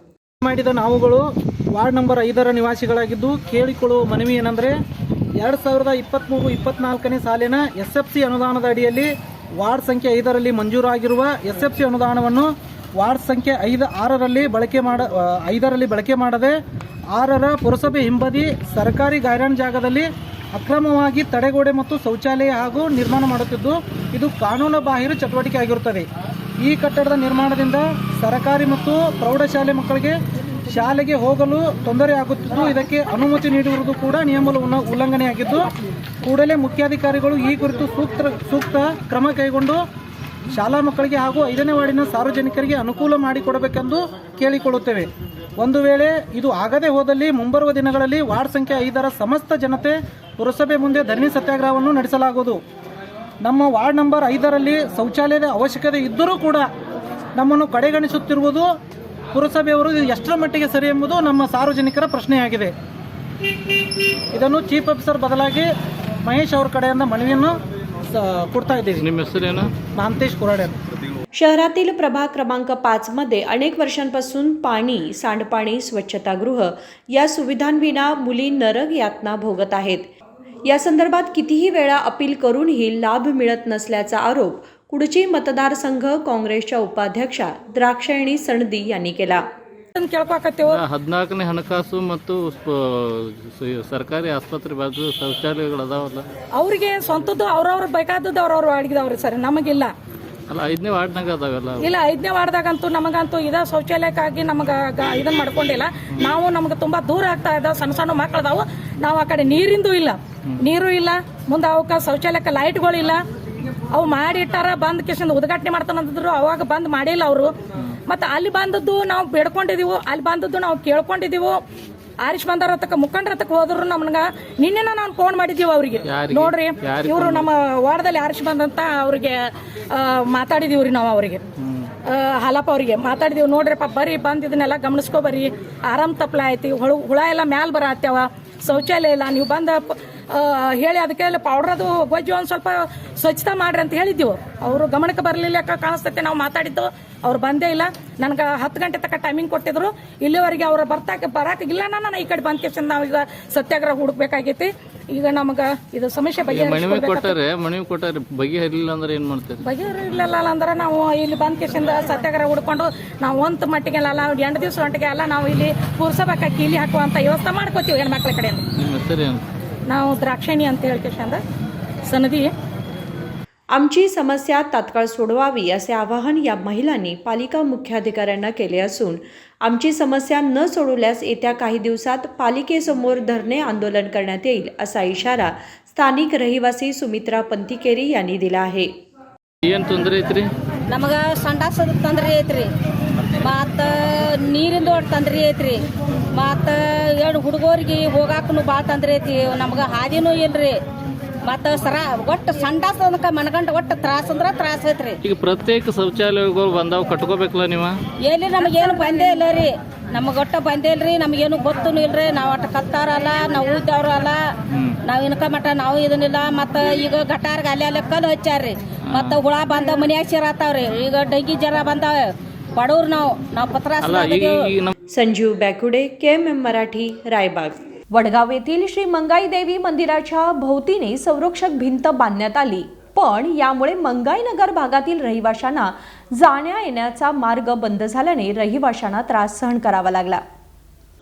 ಮಾಡಿದ ನಾವುಗಳು ವಾರ್ಡ್ ನಂಬರ್ 5ರ ನಿವಾಸಿಗಳಾಗಿದ್ದು ಕೇಳಿಕೊಳ್ಳುವ ಮನವಿ ಏನೆಂದರೆ 2023-24ನೇ ಸಾಲಿನ SFC ಅನುದಾನದ ಅಡಿಯಲ್ಲಿ ವಾರ್ಡ್ ಸಂಖ್ಯೆ 5ರಲ್ಲಿ ಮಂಜೂರಾಗಿರುವ SFC ಅನುದಾನವನ್ನು ವಾರ್ಡ್ ಸಂಖ್ಯೆ 5ರಲ್ಲಿ ಬಳಕೆ ಮಾಡದೆ 6ರ ಪುರಸಭೆ ಹಿಂಬದಿ ಸರ್ಕಾರಿ ಗಾರ್ಡನ್ ಜಾಗದಲ್ಲಿ ಅಕ್ರಮವಾಗಿ ತಡೆಗೋಡೆ ಮತ್ತು ಶೌಚಾಲಯ ಹಾಗೂ ನಿರ್ಮಾಣ ಮಾಡುತ್ತಿದ್ದು ಇದು ಕಾನೂನು ಬಾಹಿರ ಚಟುವಟಿಕೆ ಆಗಿರುತ್ತದೆ. ಈ ಕಟ್ಟಡದ ನಿರ್ಮಾಣದಿಂದ ಸರ್ಕಾರಿ ಮತ್ತು ಪ್ರೌಢಶಾಲೆ ಮಕ್ಕಳಿಗೆ ಶಾಲೆಗೆ ಹೋಗಲು ತೊಂದರೆ ಆಗುತ್ತಿದ್ದು ಇದಕ್ಕೆ ಅನುಮತಿ ನೀಡಿರುವುದು ಕೂಡ ನಿಯಮ ಉಲ್ಲಂಘನೆಯಾಗಿದ್ದು ಕೂಡಲೇ ಮುಖ್ಯಾಧಿಕಾರಿಗಳು ಈ ಕುರಿತು ಸೂಕ್ತ ಕ್ರಮ ಕೈಗೊಂಡು ಶಾಲಾ ಮಕ್ಕಳಿಗೆ ಹಾಗೂ 5ನೇ ವಾರ್ಡಿನ ಸಾರ್ವಜನಿಕರಿಗೆ ಅನುಕೂಲ ಮಾಡಿಕೊಡಬೇಕೆಂದು ಕೇಳಿಕೊಳ್ಳುತ್ತೇವೆ. ಒಂದು ವೇಳೆ ಇದು ಆಗದೆ ಹೋದಲ್ಲಿ ಮುಂಬರುವ ದಿನಗಳಲ್ಲಿ ವಾರ್ಡ್ ಸಂಖ್ಯೆ 5ರ ಸಮಸ್ತ ಜನತೆ ಪುರಸಭೆ ಮುಂದೆ ಧರಣಿ ಸತ್ಯಾಗ್ರಹವನ್ನು ನಡೆಸಲಾಗುವುದು. ನಮ್ಮ ವಾರ್ಡ್ ನಂಬರ್ 5ರಲ್ಲಿ ಶೌಚಾಲಯದ ಅವಶ್ಯಕತೆ ಇದ್ದರೂ ಕೂಡ ನಮ್ಮನ್ನು ಕಡೆಗಣಿಸುತ್ತಿರುವುದು ಪುರಸಭೆಯವರು ಎಷ್ಟರ ಮಟ್ಟಿಗೆ ಸರಿ ಎಂಬುದು ನಮ್ಮ ಸಾರ್ವಜನಿಕರ ಪ್ರಶ್ನೆಯಾಗಿದೆ. ಇದನ್ನು ಚೀಫ್ ಆಫೀಸರ್ ಬದಲಾಗಿ ಮಹೇಶ್ ಅವರ ಕಡೆಯಿಂದ ಮನವಿಯನ್ನು ಕೊಡ್ತಾ ಇದ್ದೀವಿ. ನಿಮ್ಮ ಹೆಸರೇನು? महांतेश कुराडे. शहरातील प्रभाग क्रमांक 5 मध्ये अनेक वर्षांपासून पाणी, सांडपाणी, स्वच्छतागृह या सुविधांविना मुली नरक यातना भोगत आहेत. या संदर्भात कितीही वेळा अपील करूनही लाभ मिळत नसल्याचा आरोप कुडची मतदारसंघ काँग्रेसच्या उपाध्यक्षा द्राक्षायणी सणदी यांनी केला. ಕೇಳ್ಕೊಕತ್ತೇವೆ 14ನೇ ಹಣಕಾಸು ಮತ್ತು ಸರ್ಕಾರಿ ಆಸ್ಪತ್ರೆ ಬಾಜು ಶೌಚಾಲಯಗಳು ಅದಾವಲ್ಲ, ಅವ್ರಿಗೆ ಸ್ವಂತದ್ದು ಅವ್ರವ್ರ ಬೇಕಾದದ್ದು ಅವ್ರವ್ರು ಅಡಿಗಿದವ್ರಿ ಸರ್, ನಮಗಿಲ್ಲ. ಅಲ್ಲ 5ನೇ ವಾರ್ಡ್ನಾಗ ಅದಾವೆಲ್ಲ. ಇಲ್ಲ 5ನೇ ವಾರ್ಡ್ದಾಗಂತೂ ನಮಗಂತೂ ಇದ ಶೌಚಾಲಯಕ್ಕಾಗಿ ನಮಗೆ ಇದನ್ನ ಮಾಡ್ಕೊಂಡಿಲ್ಲ. ನಾವು ನಮ್ಗೆ ತುಂಬಾ ದೂರ ಆಗ್ತಾ ಇದ್ದಾವೆ, ಸಣ್ಣ ಸಣ್ಣ ಮಕ್ಕಳದಾವು. ನಾವು ಆ ಕಡೆ ನೀರಿಂದು ಇಲ್ಲ, ನೀರು ಇಲ್ಲ, ಮುಂದೆ ಅವಕ್ಕೆ ಶೌಚಾಲಯಕ್ಕೆ ಲೈಟ್ಗಳಿಲ್ಲ. ಅವು ಮಾಡಿಟ್ಟಾರ, ಬಂದ್ ಕಿಶನ್ ಉದ್ಘಾಟನೆ ಮಾಡ್ತಾನಂತಿದ್ರು, ಅವಾಗ ಬಂದ್ ಮಾಡಿಲ್ಲ ಅವರು. ಮತ್ತೆ ಅಲ್ಲಿ ಬಂದದ್ದು ನಾವು ಬೇಡ್ಕೊಂಡಿದೀವು, ಅಲ್ಲಿ ಬಂದದ್ದು ನಾವು ಕೇಳ್ಕೊಂಡಿದೀವು. ಆರಿಶ್ ಬಂದಾರ ಮುಖಂಡರ ಹತ್ತಕ್ಕೆ ಹೋದ್ರು ನಮ್ಗ ನಿನ್ನೆ ನಾನು ಫೋನ್ ಮಾಡಿದೀವಿ ಅವ್ರಿಗೆ. ನೋಡ್ರಿ ಇವರು ನಮ್ಮ ವಾರ್ಡದಲ್ಲಿ ಆರಿಶ್ ಬಂದಂತ ಅವ್ರಿಗೆ ಮಾತಾಡಿದೀವ್ರಿ ನಾವು. ಅವರಿಗೆ ಹಾಲಪ್ಪ ಅವರಿಗೆ ಮಾತಾಡಿದೀವಿ. ನೋಡ್ರಿಪ್ಪ ಬರ್ರಿ, ಬಂದ್ ಇದನ್ನೆಲ್ಲ ಗಮನಿಸ್ಕೊ ಬರ್ರಿ, ಆರಾಮ್ ತಪ್ಪಲ ಐತಿ, ಹುಳ ಎಲ್ಲ ಮ್ಯಾಲ ಬರತ್ತವ, ಶೌಚಾಲಯ ಇಲ್ಲ, ನೀವು ಬಂದ ಹೇಳಿ ಅದಕ್ಕೆ ಪೌಡರ್ ಅದು ಗೊಜ್ಜು ಒಂದು ಸ್ವಲ್ಪ ಸ್ವಚ್ಛತಾ ಮಾಡ್ರಿ ಅಂತ ಹೇಳಿದ್ದೀವಿ. ಅವರು ಗಮನಕ್ಕೆ ಬರಲಿಲ್ಲ ಕಾಣಿಸ್ತೈತೆ. ನಾವು ಮಾತಾಡಿದ್ದು ಅವ್ರು ಬಂದೇ ಇಲ್ಲ. ನನಗೆ 10 ಗಂಟೆ ತನಕ ಟೈಮಿಂಗ್ ಕೊಟ್ಟಿದ್ರು, ಇಲ್ಲಿವರೆಗೆ ಅವ್ರು ಬರಾಕಿಲ್ಲ. ನಾನು ಈ ಕಡೆ ಬಂದ ಕೇಸಿಂದ ನಾವೀಗ ಸತ್ಯಾಗ್ರಹ ಹುಡುಕ್ಬೇಕಾಗೈತಿ. ಈಗ ನಮಗೆ ಇದು ಸಮಸ್ಯೆ ಮನವಿ ಕೊಟ್ಟಾರೆ ಬಗೆಹರಿಲಿಲ್ಲ ಅಂದ್ರೆ ಏನ್ ಮಾಡ್ತೀರಿ? ಬಗೆಹರಿಲಿಲ್ಲ ಅಂದ್ರೆ ನಾವು ಇಲ್ಲಿ ಬಂದ ಕೇಸಿಂದ ಸತ್ಯಾಗ್ರಹ ಹುಡ್ಕೊಂಡು ನಾವು ಒಂದು ಮಟ್ಟಿಗೆಲ್ಲ ನಾವು 8 ದಿವಸ ಗಂಟೆಗೆ ಎಲ್ಲ ನಾವು ಇಲ್ಲಿ ಪುರಸಭೆ ಕೀಲಿ ಹಾಕುವಂತ ವ್ಯವಸ್ಥೆ ಮಾಡ್ಕೋತೀವಿ ಹೆಣ್ಮಕ್ಳ ಕಡೆಯಿಂದ. ನಿಮ್ಮ ಹೆಸರೇನು? ನಾವು ದ್ರಾಕ್ಷಾಯಣಿ ಅಂತ ಹೇಳಿ ಸನದಿ आमची समस्या तात्काळ सोडवावी असे आवाहन या महिलांनी पालिका मुख्याधिकाऱ्यांना केले असून आमची समस्या न सोडवल्यास येत्या काही दिवसात पालिकेसमोर धरणे आंदोलन करण्यात येईल असा इशारा स्थानिक रहिवासी सुमित्रा पंतिकेरी यांनी दिला आहे. ಏನು ತೊಂದರೆ ಐತ್ರಿ? ನಮಗೆ ಸಂಡಾಸದ ತೊಂದರೆ ಐತ್ರಿ, ಮತ್ತು ನೀರಿಂದು ಒಟ್ಟು ತೊಂದರೆ ಐತ್ರಿ, ಮತ್ತು ಎರಡು ಹುಡುಗರಿಗೆ ಹೋಗಾಕನು ಭಾಳ ತೊಂದರೆ ಐತಿ. ನಮ್ಗೆ ಹಾದಿನೂ ಇಲ್ರಿ, ಮತ್ತು ಒಟ್ಟು ಸಂಡಾಸ ಅದಕ್ಕೆ ಮನಗಂಡ ಒಟ್ಟು ತ್ರಾಸ ಅಂದ್ರೆ ತ್ರಾಸ ಐತ್ರಿ. ಈಗ ಪ್ರತ್ಯೇಕ ಶೌಚಾಲಯಗಳು ಬಂದಾವ, ಕಟ್ಕೋಬೇಕಲ್ಲ ನೀವು? ಎಲ್ಲಿ ನಮಗೇನು ಬಂದೇ ಇಲ್ಲ ರೀ, ನಮಗೆ ಒಟ್ಟು ಬಂದೇ ಇಲ್ರಿ, ನಮಗೇನು ಗೊತ್ತೂ ಇಲ್ರಿ. ನಾವು ಒಟ್ಟು ಕತ್ತಾರಲ್ಲ, ನಾವು ಉಳಿದವ್ರು ಅಲ್ಲ, ನಾವು ಇನ್ಕ ಮಟ್ಟ ನಾವು ಇದನ್ನಿಲ್ಲ. ಮತ್ತು ಈಗ ಗಟಾರ್ಗೆ ಅಲ್ಲಿ ಕಲ್ಲು ಹಚ್ಚಾರ್ರಿ, ಮತ್ತು ಹುಳ ಬಂದ ಮನ್ಯಾಗ ಸೇರಾತಾವ್ರಿ. ಈಗ ಡೆಂಗಿ ಜ್ವರ ಬಂದಾವ, ಬಡವ್ರು ನಾವು ಪತ್ರ. संजीव बॅकुडे, KMM मराठी, रायबाग. वडगाव येथील श्री मंगाई देवी मंदिराच्या भोवतीने संरक्षक भिंत बांधण्यात आली, पण यामुळे मंगाईनगर भागातील रहिवाशांना जाण्या येण्याचा मार्ग बंद झाल्याने रहिवाशांना त्रास सहन करावा लागला.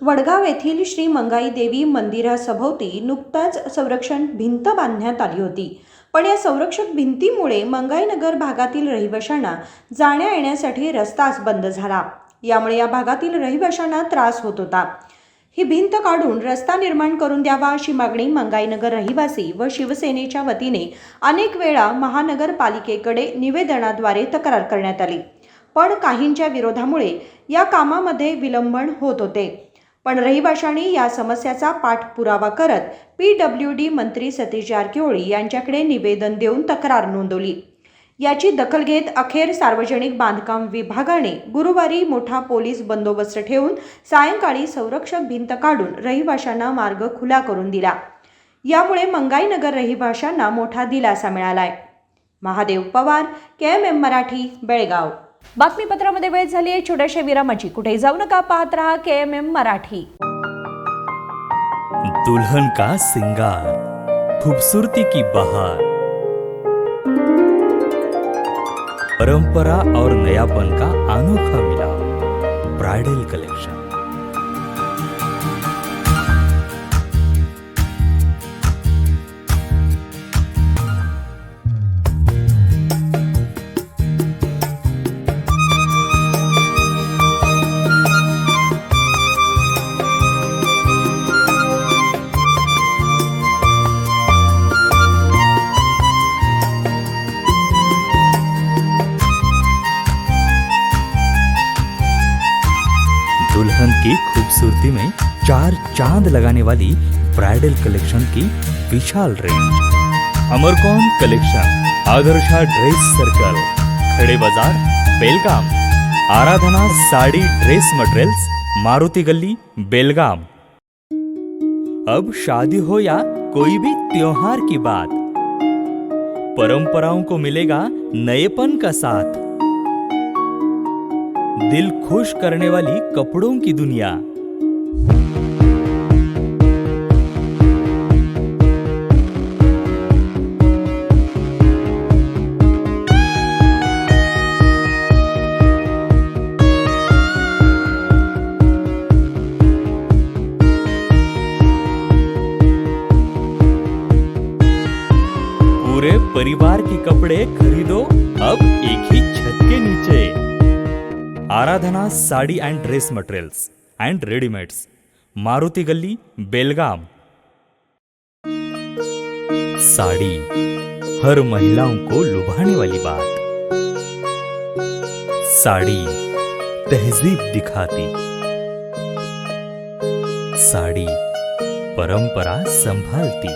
वडगाव येथील श्री मंगाई देवी मंदिरासभोवती नुकताच संरक्षण भिंत बांधण्यात आली होती, पण या संरक्षक भिंतीमुळे मंगाईनगर भागातील रहिवाशांना जाण्या येण्यासाठी रस्ताच बंद झाला. यामुळे या भागातील रहिवाशांना त्रास होत होता. ही भिंत काढून रस्ता निर्माण करून द्यावा अशी मागणी मंगाईनगर रहिवासी व शिवसेनेच्या वतीने अनेक वेळा महानगरपालिकेकडे निवेदनाद्वारे तक्रार करण्यात आली, पण काहींच्या विरोधामुळे या कामामध्ये विलंबन होत होते. पण रहिवाशांनी या समस्याचा पाठपुरावा करत PWD मंत्री सतीश जारकिहोळी यांच्याकडे निवेदन देऊन तक्रार नोंदवली. याची दखल घेत अखेर सार्वजनिक बांधकाम विभागाने गुरुवारी मोठा पोलीस बंदोबस्त ठेवून सायंकाळी संरक्षक भिंत काढून रहिवाशांना मार्ग खुला करून दिला. यामुळे मंगाईनगर रहिवाशांना मोठा दिलासा मिळालाय. महादेव पवार, KMM मराठी, बेळगाव. बातमीपत्रामध्ये वेळ झाली आहे छोट्याशा विरामाची. कुठे जाऊ नका, पाहत रहा KMM मराठी. दुल्हन का सिंगार, खूबसूरती की बहार, परंपरा और नयापन का अनोखा मिलाप, ब्राइडल कलेक्शन. दुल्हन की खूबसूरती में 4 चांद लगाने वाली ब्राइडल कलेक्शन की विशाल range. Amarcon collection, Adarsha dress circle, Khade Bazaar, Belgaum. Aradhana sari dress materials, Maruti Galli, Belgaum. अब शादी हो या कोई भी त्योहार की बात, परंपराओं को मिलेगा नएपन का साथ. दिल खुश करने वाली कपड़ों की दुनिया. पूरे परिवार के कपड़े खरीदो अब एक ही छत के नीचे. Aradhana sari and dress materials and readymades, Maruti Galli, Belgaum. Sari हर महिलाओं को लुभाने वाली बात. साड़ी तहजीब दिखाती, साड़ी परंपरा संभालती.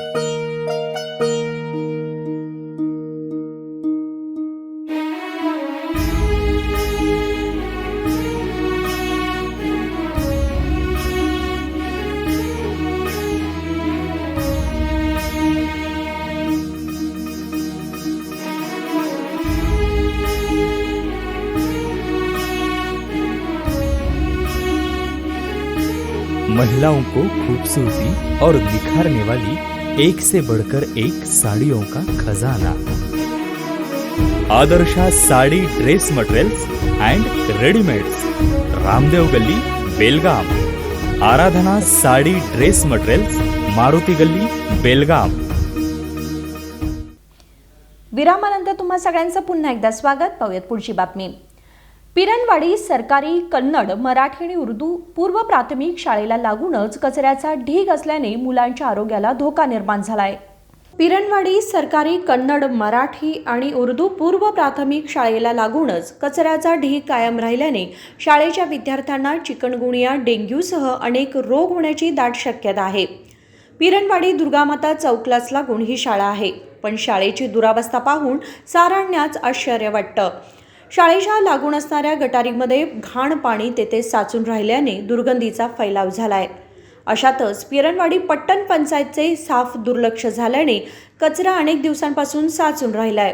महिलाओं को खूबसूरती और निखारने वाली एक से बढ़कर एक साड़ियों का खजाना. Adarsha sari dress materials and readymades, Ramdev Galli, Belgaum. Aradhana sari dress materials, Maruti Galli, Belgaum. विरामानंतर तुम्हा सगळ्यांचं पुन्हा एकदा स्वागत. पाहूयात पुढची बातमी. पिरणवाडी सरकारी कन्नड, मराठी आणि उर्दू पूर्व प्राथमिक शाळेला लागूनच कचऱ्याचा ढीग असल्याने मुलांच्या आरोग्याला धोका निर्माण झालाय. पिरणवाडी सरकारी कन्नड, मराठी आणि उर्दू पूर्व प्राथमिक शाळेला लागूनच कचऱ्याचा ढीग कायम राहिल्याने शाळेच्या विद्यार्थ्यांना चिकनगुनिया, डेंग्यूसह अनेक रोग होण्याची दाट शक्यता आहे. पिरणवाडी दुर्गामाता चौकलास लागून ही शाळा आहे, पण शाळेची दुरावस्था पाहून साराण्याच आश्चर्य वाटतं. शाळेच्या लागून असणाऱ्या गटारीमध्ये घाण पाणी तेथे साचून राहिल्याने दुर्गंधीचा फैलाव झालाय. अशातच पिरणवाडी पट्टण पंचायतचे साफ दुर्लक्ष झाल्याने कचरा अनेक दिवसांपासून साचून राहिलाय.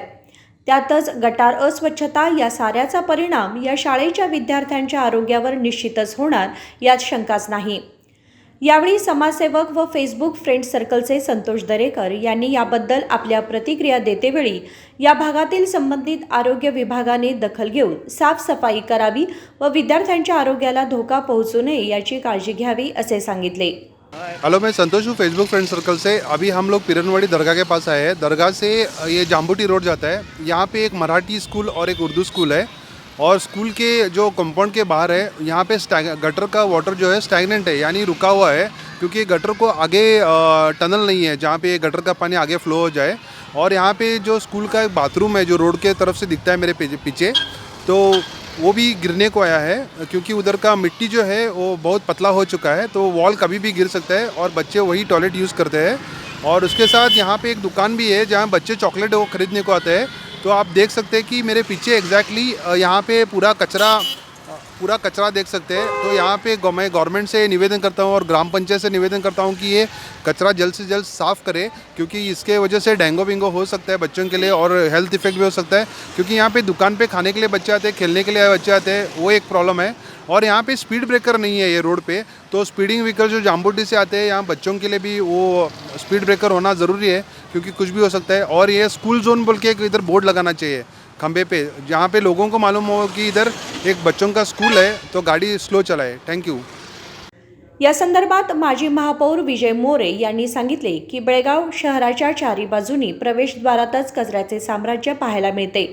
त्यातच गटार अस्वच्छता या साऱ्याचा परिणाम या शाळेच्या विद्यार्थ्यांच्या आरोग्यावर निश्चितच होणार यात शंकाच नाही. यावेळी समाजसेवक व फेसबुक फ्रेंड सर्कलचे संतोष दरेकर यांनी याबद्दल आपल्या प्रतिक्रिया देतेवेळी या भागातील संबंधित आरोग्य विभागाने दखल घेऊन साफसफाई करावी व विद्यार्थ्यांच्या आरोग्याला धोका पोहोचू नये याची काळजी घ्यावी असे सांगितले. हेलो, मैं संतोष हूँ फेसबुक फ्रेंड सर्कल से. अभी हम लोग पिरनवाड़ी दरगाह के पास आए हैं. दरगाह से ये जाम्बूटी रोड जाता है. यहाँ पे एक मराठी स्कूल और एक उर्दू स्कूल है और स्कूल के जो कंपाउंड के बाहर है यहाँ पे गटर का वाटर जो है स्टैगनेंट है, यानी रुका हुआ है, क्योंकि गटर को आगे टनल नहीं है जहाँ पे गटर का पानी आगे फ्लो हो जाए. और यहाँ पे जो स्कूल का एक बाथरूम है जो रोड के तरफ से दिखता है मेरे पीछे, तो वो भी गिरने को आया है, क्योंकि उधर का मिट्टी जो है वो बहुत पतला हो चुका है, तो वॉल कभी भी गिर सकता है और बच्चे वही टॉयलेट यूज़ करते हैं. और उसके साथ यहाँ पे एक दुकान भी है जहाँ बच्चे चॉकलेट वो खरीदने को आते हैं. तो आप देख सकते हैं कि मेरे पीछे एग्जैक्टली यहाँ पे पूरा कचरा देख सकते हैं. तो यहाँ पे मैं गवर्नमेंट से निवेदन करता हूँ और ग्राम पंचायत से निवेदन करता हूँ कि ये कचरा जल्द से जल्द साफ़ करे, क्योंकि इसके वजह से डेंगू बिंगो हो सकता है बच्चों के लिए और हेल्थ इफेक्ट भी हो सकता है. क्योंकि यहाँ पे दुकान पे खाने के लिए बच्चे आते हैं, खेलने के लिए बच्चे आते हैं, वो एक प्रॉब्लम है. और यहाँ पे स्पीड ब्रेकर नहीं है ये रोड पे, तो स्पीडिंग व्हीकल जो जाम्बूटी से आते हैं यहाँ बच्चों के लिए भी वो स्पीड ब्रेकर होना ज़रूरी है, क्योंकि कुछ भी हो सकता है. और ये स्कूल जोन बोल के इधर बोर्ड लगाना चाहिए खंबे पे, जहाँ पे लोगों को मालूम हो कि इधर एक बच्चों का स्कूल है, तो गाड़ी स्लो चलाए. Thank you. या संदर्भात माजी महापौर विजय मोरे यांनी सांगितले की बेळगाव शहराच्या चारी बाजूनी प्रवेशद्वारातच कचऱ्याचे साम्राज्य पाहायला मिळते.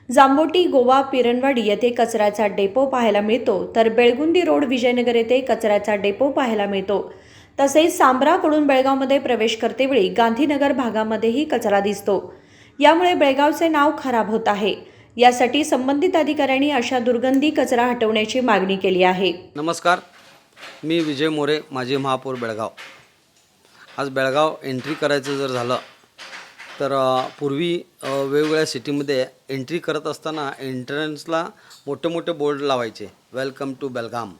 जांबोटी, गोवा, पिरणवाडी येथे कचऱ्याचा डेपो पाहायला मिळतो, तर बेळगुंदी रोड, विजयनगर येथे कचऱ्याचा डेपो पाहायला मिळतो. तसेच सांब्राकडून बेळगावमध्ये प्रवेश करतेवेळी गांधीनगर भागामध्येही कचरा दिसतो. यामुळे बेळगावचे नाव खराब होत आहे. यासाठी संबंधित अधिकाऱ्यांनी अशा दुर्गंधी कचरा हटवण्याची मागणी केली आहे. नमस्कार, मी विजय मोरे, माजी महापौर बेळगाव. आज बेळगाव एंट्री करायचं जर झालं तर पूर्वी वेगवेगळ्या सिटीमध्ये एंट्री करत असताना एंट्रन्सला मोठे मोठे बोर्ड लावायचे, वेलकम टू बेलगाम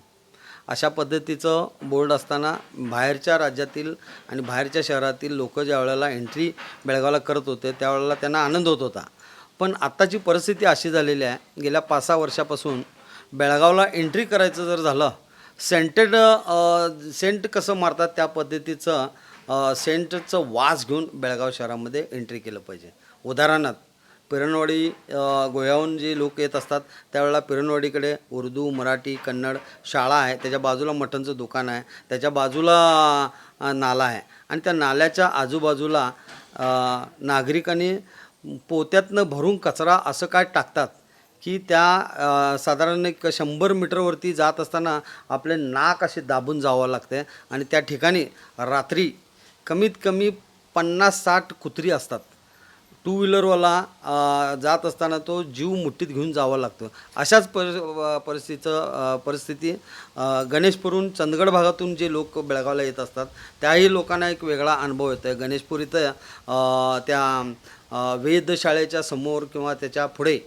अशा पद्धतीचं बोर्ड असताना बाहेरच्या राज्यातील आणि बाहेरच्या शहरातील लोक ज्या वेळेला एंट्री बेळगावला करत होते त्यावेळेला त्यांना आनंद होत होता. पण आत्ताची परिस्थिती अशी झालेली आहे, गेल्या 5-6 वर्षापासून बेळगावला एंट्री करायचं जर झालं, सेंट कसं मारतात त्या पद्धतीचं सेंटचं वास घेऊन बेळगाव शहरामध्ये एंट्री केलं पाहिजे. उदाहरणार्थ पिरणवाडी गोव्याहून जे लोक येत असतात त्यावेळेला पिरणवाडीकडे उर्दू, मराठी, कन्नड शाळा आहे, त्याच्या बाजूला मटणचं दुकान आहे, त्याच्या बाजूला नाला आहे आणि त्या नाल्याच्या आजूबाजूला नागरिकांनी पोत्यातनं भरून कचरा असं काय टाकतात की त्या साधारण एक 100 मीटरवरती जात असताना आपले नाक असे दाबून जावं लागते आणि त्या ठिकाणी रात्री कमीत कमी 50-60 कुत्री असतात. 2 व्हीलरवाला जात असताना तो जीव मुठ्ठीत घेऊन जावा लागतो. अशाच परिस्थिती गणेशपूरहून चंदगड भागातून जे लोक बेळगावला येत असतात त्याही लोकांना एक वेगळा अनुभव येतो आहे. गणेशपूर इथं त्या वेधशाळेच्या समोर किंवा त्याच्या पुढे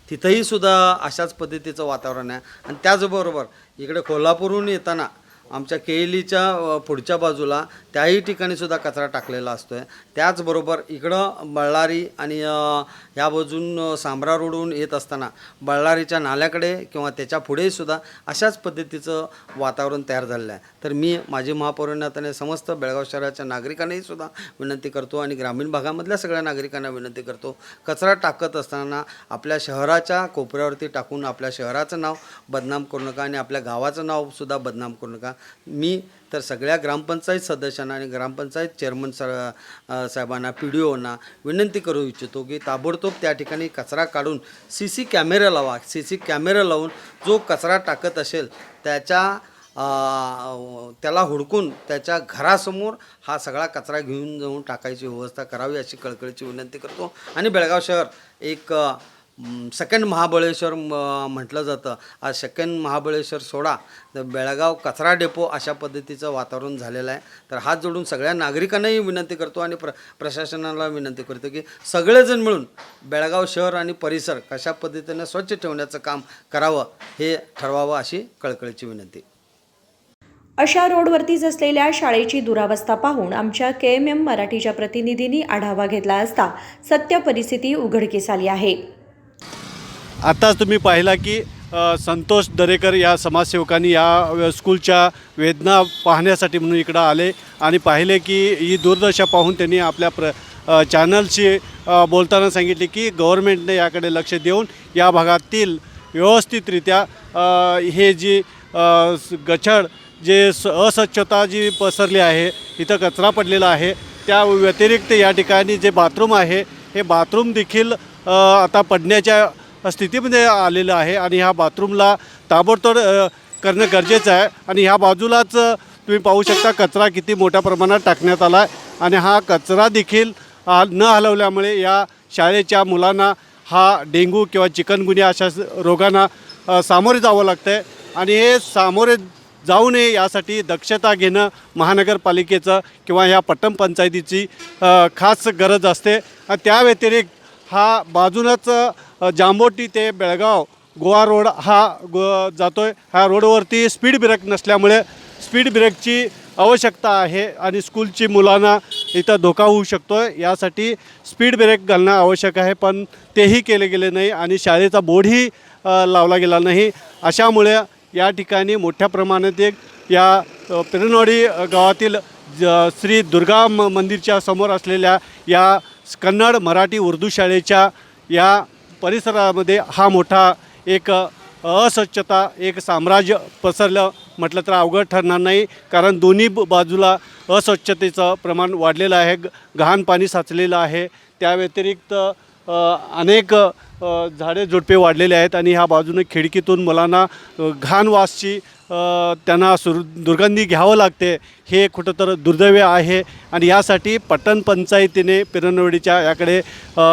तिथंही सुद्धा अशाच पद्धतीचं वातावरण आहे. आणि त्याचबरोबर इकडे कोल्हापूरहून येताना आमच्या केएलईच्या पुढच्या बाजूला त्याही ठिकाणी सुद्धा कचरा टाकलेला असतो आहे. त्याचबरोबर इकडं बळ्ळारी आणि ह्या बाजून सांब्रा रोडहून येत असताना बळ्ळारीच्या नाल्याकडे किंवा त्याच्या पुढेसुद्धा अशाच पद्धतीचं वातावरण तयार झालेलं आहे. तर मी माझी महापौरांना समस्त बेळगाव शहराच्या नागरिकांनाही सुद्धा विनंती करतो आणि ग्रामीण भागामधल्या सगळ्या नागरिकांना विनंती करतो, कचरा टाकत असताना आपल्या शहराच्या कोपऱ्यावरती टाकून आपल्या शहराचं नाव बदनाम करू नका आणि आपल्या गावाचं नावसुद्धा बदनाम करू नका. मी तर सगळ्या ग्रामपंचायत सदस्यांना आणि ग्रामपंचायत चेअरमन साहेबांना PDOना विनंती करू इच्छितो की ताबडतोब त्या ठिकाणी कचरा काढून CC कॅमेरा लावा. CC कॅमेरा लावून जो कचरा टाकत असेल त्याला हुडकून त्याच्या घरासमोर हा सगळा कचरा घेऊन जाऊन टाकायची व्यवस्था करावी अशी कळकळीची विनंती करतो. आणि बेळगाव शहर एक सेकंड महाबळेश्वर म्हटलं जातं. आज सेकंड महाबळेश्वर सोडा तर बेळगाव कचरा डेपो अशा पद्धतीचं वातावरण झालेलं आहे. तर हात जोडून सगळ्या नागरिकांनाही विनंती करतो आणि प्रशासनाला विनंती करतो की सगळेजण मिळून बेळगाव शहर आणि परिसर कशा पद्धतीनं स्वच्छ ठेवण्याचं काम करावं हे ठरवावं अशी कळकळीची विनंती. अशा रोडवरतीच असलेल्या शाळेची दुरावस्था पाहून आमच्या KMM मराठीच्या प्रतिनिधींनी आढावा घेतला असता सत्य परिस्थिती उघडकीस आली आहे. आताच तुम्ही पाहिला की संतोष दरेकर या समाजसेवकांनी या स्कूलच्या वेदना पाहण्यासाठी म्हणून इकडं आले आणि पाहिले की ही दुर्दशा पाहून त्यांनी आपल्या चॅनलशी बोलताना सांगितले की गव्हर्नमेंटने याकडे लक्ष देऊन या भागातील व्यवस्थितरित्या हे जी गचड जे अस्वच्छता जी पसरली आहे, इथं कचरा पडलेला आहे, त्या व्यतिरिक्त या ठिकाणी जे बाथरूम आहे हे बाथरूम देखील आता पडण्याच्या स्थितीमध्ये आलेलं आहे आणि ह्या बाथरूमला ताबडतोब करणं गरजेचं आहे. आणि ह्या बाजूलाच तुम्ही पाहू शकता कचरा किती मोठ्या प्रमाणात टाकण्यात आला आहे आणि हा कचरा देखील न हलवल्यामुळे या शाळेच्या मुलांना हा डेंग्यू किंवा चिकनगुनिया अशा रोगांना सामोरे जावं लागतं आहे. आणि हे सामोरे जाऊ नये यासाठी दक्षता घेणं महानगरपालिकेचं किंवा ह्या पट्टण पंचायतीची खास गरज असते. त्या व्यतिरिक्त हा बाजूनच जांभोटी ते बेळगाव गोवा रोड हा जातो आहे. ह्या रोडवरती स्पीड ब्रेक नसल्यामुळे स्पीड ब्रेकची आवश्यकता आहे आणि स्कूलची मुलांना इथं धोका होऊ शकतो आहे. यासाठी स्पीड ब्रेक घालणं आवश्यक आहे, पण तेही केले गेले नाही आणि शाळेचा बोर्डही लावला गेला नाही. अशामुळे या ठिकाणी मोठ्या प्रमाणात या पिरणवाडी गावातील श्री दुर्गा मंदिरच्या समोर असलेल्या या कन्नड मराठी उर्दू शाळेच्या या परिसरामध्ये हा मोठा एक अस्वच्छता एक साम्राज्य पसरलं म्हटलं तर अवघड ठरणार नाही. कारण दोन्ही बाजूला अस्वच्छतेचं प्रमाण वाढलेलं आहे, घाण पाणी साचलेलं आहे. त्या व्यतिरिक्त अनेक झाडे झुडपे वाढलेले आहेत आणि ह्या बाजूने खिडकीतून मुलांना घाण वासची त्यांना दुर्गंधी घ्यावं लागते. हे कुठंतर दुर्दैव आहे आणि यासाठी पट्टण पंचायतीने पिरणवडीच्या याकडे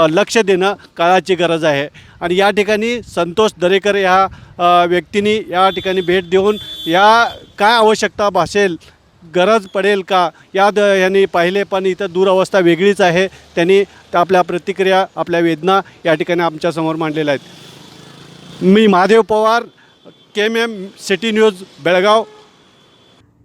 लक्ष देणं काळाची गरज आहे. आणि या ठिकाणी संतोष दरेकर ह्या व्यक्तींनी या ठिकाणी भेट देऊन या काय आवश्यकता भासेल गरज पडेल का यांनी पाहिले, पण इथं दुरावस्था वेगळीच आहे. त्यांनी आपल्या प्रतिक्रिया आपल्या वेदना या ठिकाणी आमच्यासमोर मांडलेल्या आहेत. मी Mahadev Pawar, KMM city news Belgaum.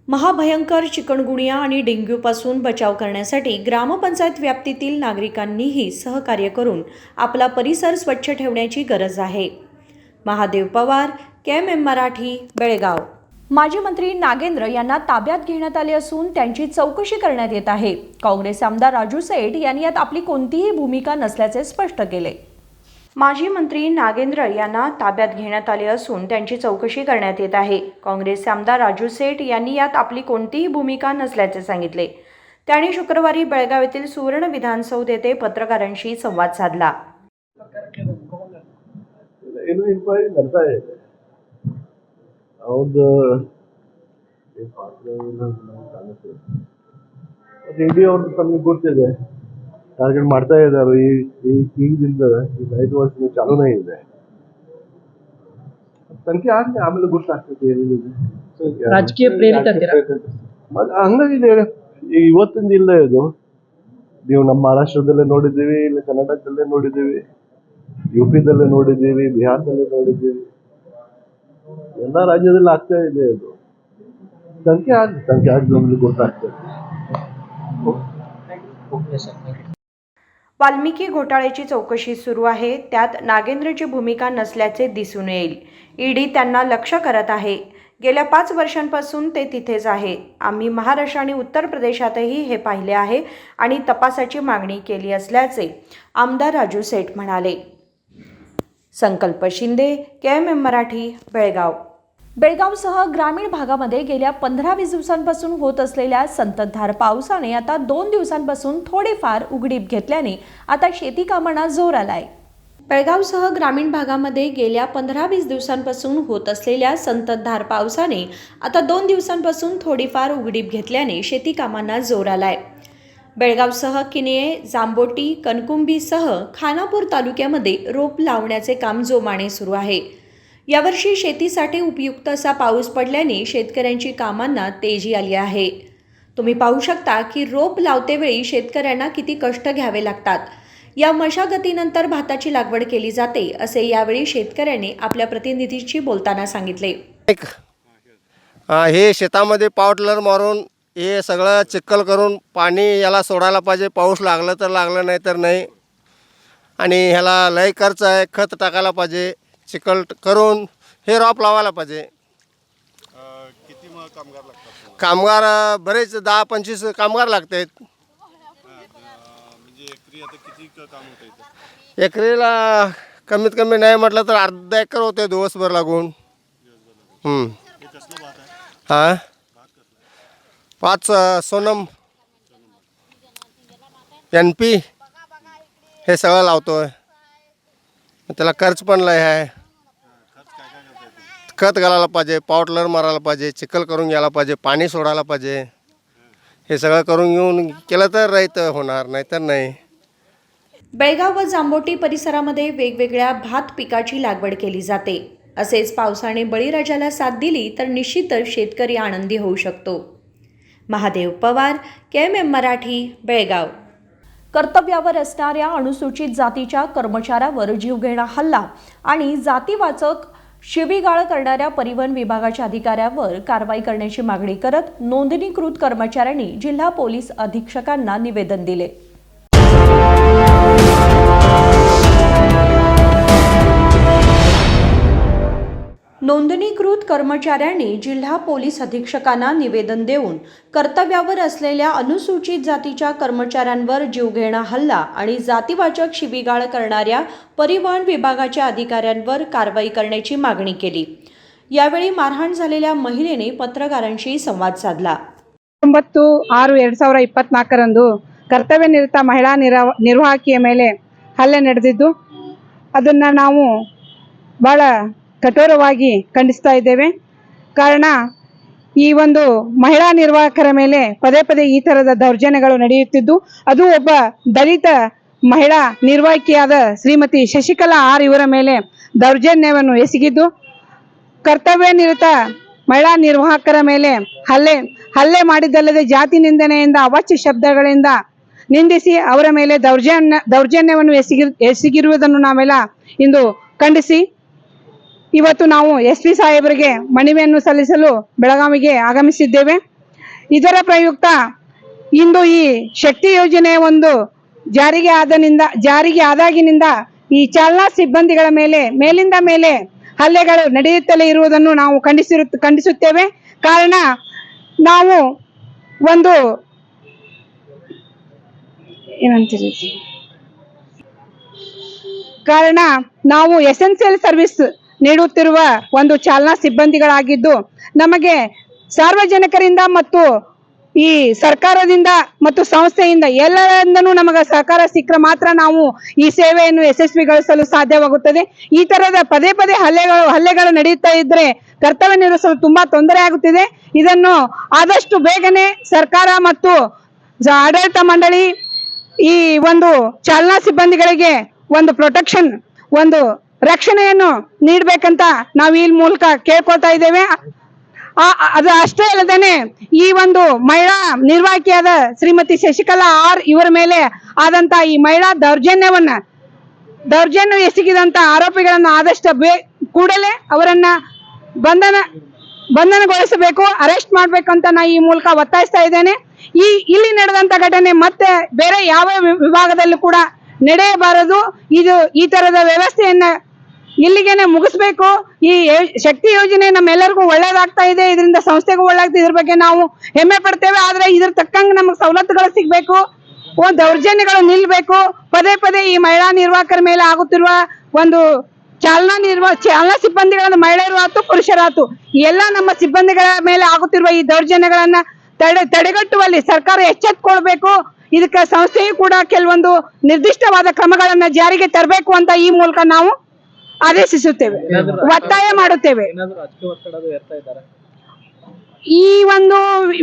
महाभयंकर चिकनगुनिया आणि डेंग्यूपासून बचाव करण्यासाठी ग्रामपंचायत व्याप्तीतील नागरिकांनीही सहकार्य करून आपला परिसर स्वच्छ ठेवण्याची गरज आहे. महादेव पवार, KMM मराठी, बेळगाव. माजी मंत्री नागेंद्र यांना ताब्यात घेण्यात आले असून त्यांची चौकशी करण्यात येत आहे. काँग्रेस आमदार राजू सेठ यांनी यात आपली कोणतीही भूमिका नसल्याचे स्पष्ट केले. माजी मंत्री नागेंद्र यांना ताब्यात घेण्यात आले असून त्यांची चौकशी करण्यात येत आहे. काँग्रेसचे आमदार राजू सेठ यांनी यात आपली कोणतीही भूमिका नसल्याचे सांगितले. त्यांनी शुक्रवारी बेळगाव येथील सुवर्ण विधानसौध येथे पत्रकारांशी संवाद साधला. ತಮಗೆ ಗೊತ್ತಿದೆ ಟಾರ್ಗೆಟ್ ಮಾಡ್ತಾ ಇದ್ದಾರೆ. ಈಗಿಂದ ಈ 5 ವರ್ಷದಿಂದ ಚಾಲೂನೇ ಇದೆ. ತನಿಖೆ ಆದ್ಮೇಲೆ ಆಮೇಲೆ ಗೊತ್ತಾಗ್ತದೆ ಏನಿದೆ. ರಾಜಕೀಯ ಪ್ರೇರಿತ ಹಂಗಾಗಿದೆ ಈಗ ಇವತ್ತಿಂದ ಇಲ್ಲ ಇದು. ನೀವು ನಮ್ಮ ಮಹಾರಾಷ್ಟ್ರದಲ್ಲೇ ನೋಡಿದ್ದೀವಿ, ಇಲ್ಲ ಕರ್ನಾಟಕದಲ್ಲೇ ನೋಡಿದ್ದೀವಿ, UP-ದಲ್ಲೇ ನೋಡಿದ್ದೀವಿ, ಬಿಹಾರದಲ್ಲೇ ನೋಡಿದ್ದೀವಿ, ಎಲ್ಲ ರಾಜ್ಯದಲ್ಲಿ ಆಗ್ತಾ ಇದೆ. ಅದು ತನಿಖೆ ಆಗಿ ನಮ್ಗೆ ಗೊತ್ತಾಗ್ತದೆ. वाल्मिकी घोटाळ्याची चौकशी सुरू आहे. त्यात नागेंद्रची भूमिका नसल्याचे दिसून येईल. ईडी त्यांना लक्ष करत आहे. गेल्या 5 वर्षांपासून ते तिथेच आहे. आम्ही महाराष्ट्र आणि उत्तर प्रदेशातही हे पाहिले आहे आणि तपासाची मागणी केली असल्याचे आमदार राजू सेठ म्हणाले. संकल्प शिंदे, KMM मराठी, बेळगाव. बेळगावसह ग्रामीण भागामध्ये गेल्या 15-20 दिवसांपासून होत असलेल्या संततधार पावसाने आता 2 दिवसांपासून थोडेफार उघडीप घेतल्याने आता शेती कामांना जोर आलाय. बेळगावसह ग्रामीण भागामध्ये गेल्या 15-20 दिवसांपासून होत असलेल्या संततधार पावसाने आता 2 दिवसांपासून थोडीफार उघडीप घेतल्याने शेती कामांना जोर आलाय. बेळगावसह किनये, जांबोटी, कणकुंबीसह खानापूर तालुक्यामध्ये रोप लावण्याचे काम जोमाने सुरू आहे. यावर्षी शेतीसाठी उपयुक्त असा पाऊस पडल्याने शेतकऱ्यांची कामांना तेजी आली आहे. तुम्ही पाहू शकता की रोप लावतेवेळी शेतकऱ्यांना किती कष्ट घ्यावे लागतात. या मशागतीनंतर भाताची लागवड केली जाते असे यावेळी शेतकऱ्यांनी आपल्या प्रतिनिधीशी बोलताना सांगितले. हे शेतामध्ये पॉवर टिलर मारून हे सगळं चिखल करून पाणी याला सोडायला पाहिजे. पाऊस लागलं तर लागलं, नाही तर नाही. आणि ह्याला लय खर्च आहे, खत टाकायला पाहिजे, चिखल करून हे रॉप लावायला पाहिजे. किती कामगार लागतात? कामगार बरेच 10-25 कामगार लागतात. म्हणजे एकरी आता किती काम होतं इथं? एकरीला कमीत कमी नाही म्हटलं तर अर्धा एकर होते दिवसभर लागून. हां, 5 सोनम NP हे सगळं लावतो आहे. त्याला खर्च पण लय आहे. खत घालायला पाहिजे, पॉवर टिलर मारायला पाहिजे, चिखल करून घ्यायला पाहिजे, पाणी सोडायला पाहिजे. हे सगळं करून घेऊन केलं तर रहित होणार, नाही तर नाही. बेळगाव व जांबोटी परिसरामध्ये वेगवेगळ्या भात पिकाची लागवड केली जाते. असेच पावसाने बळीराजाला साथ दिली तर निश्चितच शेतकरी आनंदी होऊ शकतो. महादेव पवार, KMM मराठी, बेळगाव. कर्तव्यावर असणाऱ्या अनुसूचित जातीच्या कर्मचाऱ्यावर जीवघेणा हल्ला आणि जातीवाचक शिवीगाळ करणाऱ्या परिवहन विभागाच्या अधिकाऱ्यावर कारवाई करण्याची मागणी करत नोंदणीकृत कर्मचाऱ्यांनी जिल्हा पोलीस अधीक्षकांना निवेदन दिले. नोंदणीकृत कर्मचाऱ्यांनी जिल्हा पोलीस अधीक्षकांना निवेदन देऊन कर्तव्यावर असलेल्या अनुसूचित जातीच्या कर्मचाऱ्यांवर जीवघेणा हल्ला आणि जातीवाचक शिवीगाळ करणाऱ्या परिवहन विभागाच्या अधिकाऱ्यांवर कारवाई करण्याची मागणी केली. यावेळी मारहाण झालेल्या महिलेने पत्रकारांशी संवाद साधला. 9/6/2024 ಕರ್ತವ್ಯ ನಿರತ ಮಹಿಳಾ ನಿರ್ವಾಹಕಿಯ ಮೇಲೆ ಹಲ್ಲೆ ನಡೆದಿದ್ದು ಅದನ್ನು ನಾವು ಭಾಳ ಕಠೋರವಾಗಿ ಖಂಡಿಸ್ತಾ ಇದ್ದೇವೆ. ಕಾರಣ ಈ ಒಂದು ಮಹಿಳಾ ನಿರ್ವಾಹಕರ ಮೇಲೆ ಪದೇ ಪದೇ ಈ ಥರದ ದೌರ್ಜನ್ಯಗಳು ನಡೆಯುತ್ತಿದ್ದು ಅದು ಒಬ್ಬ ದಲಿತ ಮಹಿಳಾ ನಿರ್ವಾಹಕಿಯಾದ ಶ್ರೀಮತಿ ಶಶಿಕಲಾ ಆರ್ ಇವರ ಮೇಲೆ ದೌರ್ಜನ್ಯವನ್ನು ಎಸಗಿದ್ದು ಕರ್ತವ್ಯ ನಿರತ ಮಹಿಳಾ ನಿರ್ವಾಹಕರ ಮೇಲೆ ಹಲ್ಲೆ ಮಾಡಿದ್ದಲ್ಲದೆ ಜಾತಿ ನಿಂದನೆಯಿಂದ ಅವಾಚ್ಯ ಶಬ್ದಗಳಿಂದ ನಿಂದಿಸಿ ಅವರ ಮೇಲೆ ದೌರ್ಜನ್ಯವನ್ನು ಎಸಗಿರುವುದನ್ನು ನಾವೆಲ್ಲ ಇಂದು ಖಂಡಿಸಿ ಇವತ್ತು ನಾವು SP ಸಾಹೇಬರಿಗೆ ಮನವಿಯನ್ನು ಸಲ್ಲಿಸಲು ಬೆಳಗಾವಿಗೆ ಆಗಮಿಸಿದ್ದೇವೆ. ಇದರ ಪ್ರಯುಕ್ತ ಇಂದು ಈ ಶಕ್ತಿ ಯೋಜನೆ ಒಂದು ಜಾರಿಗೆ ಆದಾಗಿನಿಂದ ಈ ಚಾಲನಾ ಸಿಬ್ಬಂದಿಗಳ ಮೇಲೆ ಮೇಲಿಂದ ಮೇಲೆ ಹಲ್ಲೆಗಳು ನಡೆಯುತ್ತಲೇ ಇರುವುದನ್ನು ನಾವು ಖಂಡಿಸುತ್ತೇವೆ. ಕಾರಣ ನಾವು ಒಂದು ಏನಂತೀರಿ ಕಾರಣ ನಾವು ಎಸೆನ್ಷಿಯಲ್ ಸರ್ವಿಸ್ ನೀಡುತ್ತಿರುವ ಒಂದು ಚಾಲನಾ ಸಿಬ್ಬಂದಿಗಳಾಗಿದ್ದು ನಮಗೆ ಸಾರ್ವಜನಿಕರಿಂದ ಮತ್ತು ಈ ಸರ್ಕಾರದಿಂದ ಮತ್ತು ಸಂಸ್ಥೆಯಿಂದ ಎಲ್ಲರಿಂದನೂ ನಮಗೆ ಸಹಕಾರ ಸಿಕ್ಕರೆ ಮಾತ್ರ ನಾವು ಈ ಸೇವೆಯನ್ನು ಯಶಸ್ವಿಗೊಳಿಸಲು ಸಾಧ್ಯವಾಗುತ್ತದೆ. ಈ ತರದ ಪದೇ ಪದೇ ಹಲ್ಲೆಗಳು ನಡೆಯುತ್ತಾ ಇದ್ರೆ ಕರ್ತವ್ಯ ನಿರ್ವಹಿಸಲು ತುಂಬಾ ತೊಂದರೆ ಆಗುತ್ತಿದೆ. ಇದನ್ನು ಆದಷ್ಟು ಬೇಗನೆ ಸರ್ಕಾರ ಮತ್ತು ಆಡಳಿತ ಮಂಡಳಿ ಈ ಒಂದು ಚಾಲನಾ ಸಿಬ್ಬಂದಿಗಳಿಗೆ ಒಂದು ಪ್ರೊಟೆಕ್ಷನ್, ಒಂದು ರಕ್ಷಣೆಯನ್ನು ನೀಡಬೇಕಂತ ನಾವು ಈ ಮೂಲಕ ಕೇಳ್ಕೊಳ್ತಾ ಇದ್ದೇವೆ. ಅದು ಅಷ್ಟೇ ಅಲ್ಲದೇನೆ ಈ ಒಂದು ಮಹಿಳಾ ನಿರ್ವಾಹಕಿಯಾದ ಶ್ರೀಮತಿ ಶಶಿಕಲಾ ಆರ್ ಇವರ ಮೇಲೆ ಆದಂತ ಈ ಮಹಿಳಾ ದೌರ್ಜನ್ಯ ಎಸಗಿದಂತ ಆರೋಪಿಗಳನ್ನು ಆದಷ್ಟು ಕೂಡಲೇ ಅವರನ್ನ ಬಂಧನಗೊಳಿಸಬೇಕು, ಅರೆಸ್ಟ್ ಮಾಡಬೇಕಂತ ನಾ ಈ ಮೂಲಕ ಒತ್ತಾಯಿಸ್ತಾ ಇದ್ದೇನೆ. ಇಲ್ಲಿ ನಡೆದಂತ ಘಟನೆ ಮತ್ತೆ ಬೇರೆ ಯಾವ ವಿಭಾಗದಲ್ಲೂ ಕೂಡ ನಡೆಯಬಾರದು. ಈ ತರದ ವ್ಯವಸ್ಥೆಯನ್ನ ಇಲ್ಲಿಗೆನೆ ಮುಗಿಸ್ಬೇಕು. ಈ ಶಕ್ತಿ ಯೋಜನೆ ನಮ್ಮೆಲ್ಲರಿಗೂ ಒಳ್ಳೇದಾಗ್ತಾ ಇದೆ, ಇದರಿಂದ ಸಂಸ್ಥೆಗೂ ಒಳ್ಳೇದಾಗ್ತದೆ, ಇದ್ರ ಬಗ್ಗೆ ನಾವು ಹೆಮ್ಮೆ ಪಡ್ತೇವೆ. ಆದ್ರೆ ಇದ್ರ ತಕ್ಕಂಗೆ ನಮಗೆ ಸವಲತ್ತುಗಳು ಸಿಗ್ಬೇಕು, ದೌರ್ಜನ್ಯಗಳು ನಿಲ್ಬೇಕು. ಪದೇ ಪದೇ ಈ ಮಹಿಳಾ ನಿರ್ವಾಹಕರ ಮೇಲೆ ಆಗುತ್ತಿರುವ ಒಂದು ಚಾಲನಾ ಸಿಬ್ಬಂದಿಗಳನ್ನ ಮಹಿಳೆಯರು ಆತು ಪುರುಷರಾತು ಎಲ್ಲ ನಮ್ಮ ಸಿಬ್ಬಂದಿಗಳ ಮೇಲೆ ಆಗುತ್ತಿರುವ ಈ ದೌರ್ಜನ್ಯಗಳನ್ನ ತಡೆಗಟ್ಟುವಲ್ಲಿ ಸರ್ಕಾರ ಎಚ್ಚೆತ್ತುಕೊಳ್ಬೇಕು. ಇದಕ್ಕೆ ಸಂಸ್ಥೆಯು ಕೂಡ ಕೆಲವೊಂದು ನಿರ್ದಿಷ್ಟವಾದ ಕ್ರಮಗಳನ್ನ ಜಾರಿಗೆ ತರಬೇಕು ಅಂತ ಈ ಮೂಲಕ ನಾವು ಆದೇಶಿಸುತ್ತೇವೆ, ಒತ್ತಾಯ ಮಾಡುತ್ತೇವೆ. ಈ ಒಂದು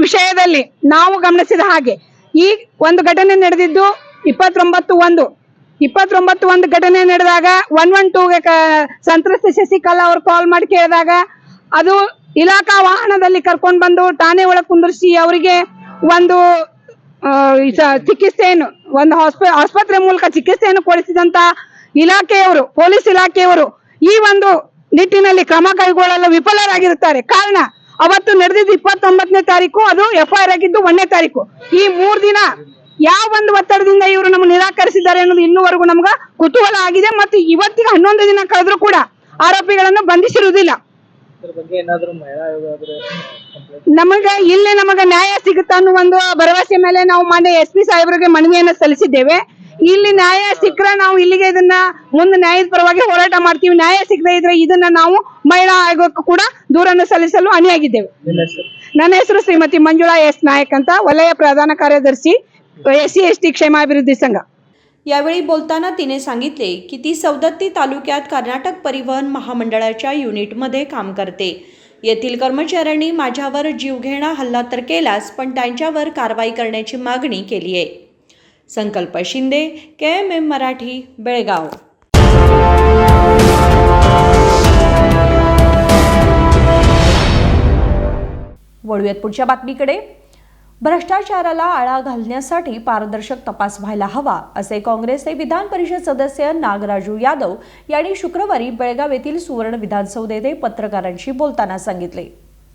ವಿಷಯದಲ್ಲಿ ನಾವು ಗಮನಿಸಿದ ಹಾಗೆ ಈ ಒಂದು ಘಟನೆ ನಡೆದಿದ್ದು 29/1 ಘಟನೆ ನಡೆದಾಗ 112ಗೆ ಸಂತ್ರಸ್ತೆ ಶಶಿಕಲಾ ಅವರು ಕಾಲ್ ಮಾಡಿ ಕೇಳಿದಾಗ ಅದು ಇಲಾಖಾ ವಾಹನದಲ್ಲಿ ಕರ್ಕೊಂಡು ಬಂದು ಠಾಣೆ ಒಳಗೆ ಕುಂದಿರಿಸಿ ಅವರಿಗೆ ಒಂದು ಚಿಕಿತ್ಸೆಯನ್ನು ಒಂದು ಆಸ್ಪತ್ರೆ ಮೂಲಕ ಚಿಕಿತ್ಸೆಯನ್ನು ಕೊಡಿಸಿದಂತ ಇಲಾಖೆಯವರು, ಪೊಲೀಸ್ ಇಲಾಖೆಯವರು ಈ ಒಂದು ನಿಟ್ಟಿನಲ್ಲಿ ಕ್ರಮ ಕೈಗೊಳ್ಳಲು ವಿಫಲರಾಗಿರುತ್ತಾರೆ. ಕಾರಣ ಅವತ್ತು ನಡೆದಿದ್ದು 29ನೇ ತಾರೀಕು, ಅದು FIR ಆಗಿದ್ದು 1ನೇ ತಾರೀಕು. ಈ 3 ದಿನ ಯಾವ ಒಂದು ಒತ್ತಡದಿಂದ ಇವರು ನಮ್ಗೆ ನಿರಾಕರಿಸಿದ್ದಾರೆ ಅನ್ನೋದು ಇನ್ನೂವರೆಗೂ ನಮ್ಗೆ ಕುತೂಹಲ ಆಗಿದೆ. ಮತ್ತು ಇವತ್ತಿಗೆ 11 ದಿನ ಕಳೆದ್ರೂ ಕೂಡ ಆರೋಪಿಗಳನ್ನು ಬಂಧಿಸಿರುವುದಿಲ್ಲ. ನಮಗೆ ನ್ಯಾಯ ಸಿಗುತ್ತಾ ಅನ್ನೋ ಒಂದು ಭರವಸೆ ಮೇಲೆ ನಾವು ಮಾನ್ಯ SP ಸಾಹೇಬರಿಗೆ ಮನವಿಯನ್ನು ಸಲ್ಲಿಸಿದ್ದೇವೆ. ಇಲ್ಲಿ ನ್ಯಾಯ ಸಿಕ್ಕರೆ ನಾವು ಇಲ್ಲಿಗೆ ಇದನ್ನ ಮುಂದೆ ನ್ಯಾಯದ ಪರವಾಗಿ ಹೋರಾಟ ಮಾಡ್ತೀವಿ. ನ್ಯಾಯ ಸಿಗದೆ ಇದ್ರೆ ಇದನ್ನ ನಾವು ಮಹಿಳಾ ಆಯೋಗಕ್ಕೂ ಕೂಡ ದೂರನ್ನು ಸಲ್ಲಿಸಲು ಅಣಿಯಾಗಿದ್ದೇವೆ. ನನ್ನ ಹೆಸರು ಶ್ರೀಮತಿ ಮಂಜುಳಾ S ನಾಯಕ್ ಅಂತ, ವಲಯ ಪ್ರಧಾನ ಕಾರ್ಯದರ್शी SC/ST क्षेमाभिवृद्धी संघ. यावेळी बोलताना तिने सांगितले की ती सवदत्ती तालुक्यात कर्नाटक परिवहन महामंडळाच्या युनिटमध्ये काम करते. येथील कर्मचाऱ्यांनी माझ्यावर जीवघेणा हल्ला तर केलाच, पण त्यांच्यावर कारवाई करण्याची मागणी केली आहे. संकल्प शिंदे, KMM मराठी, बेळगाव. वळूयात पुढच्या बातमीकडे. भ्रष्टाचाराला आळा घालण्यासाठी पारदर्शक तपास व्हायला हवा, असे काँग्रेसचे विधान परिषद सदस्य नागराजू यादव यांनी शुक्रवारी बेळगाव येथील सुवर्ण विधानसौध येथे पत्रकारांशी बोलताना सांगितले.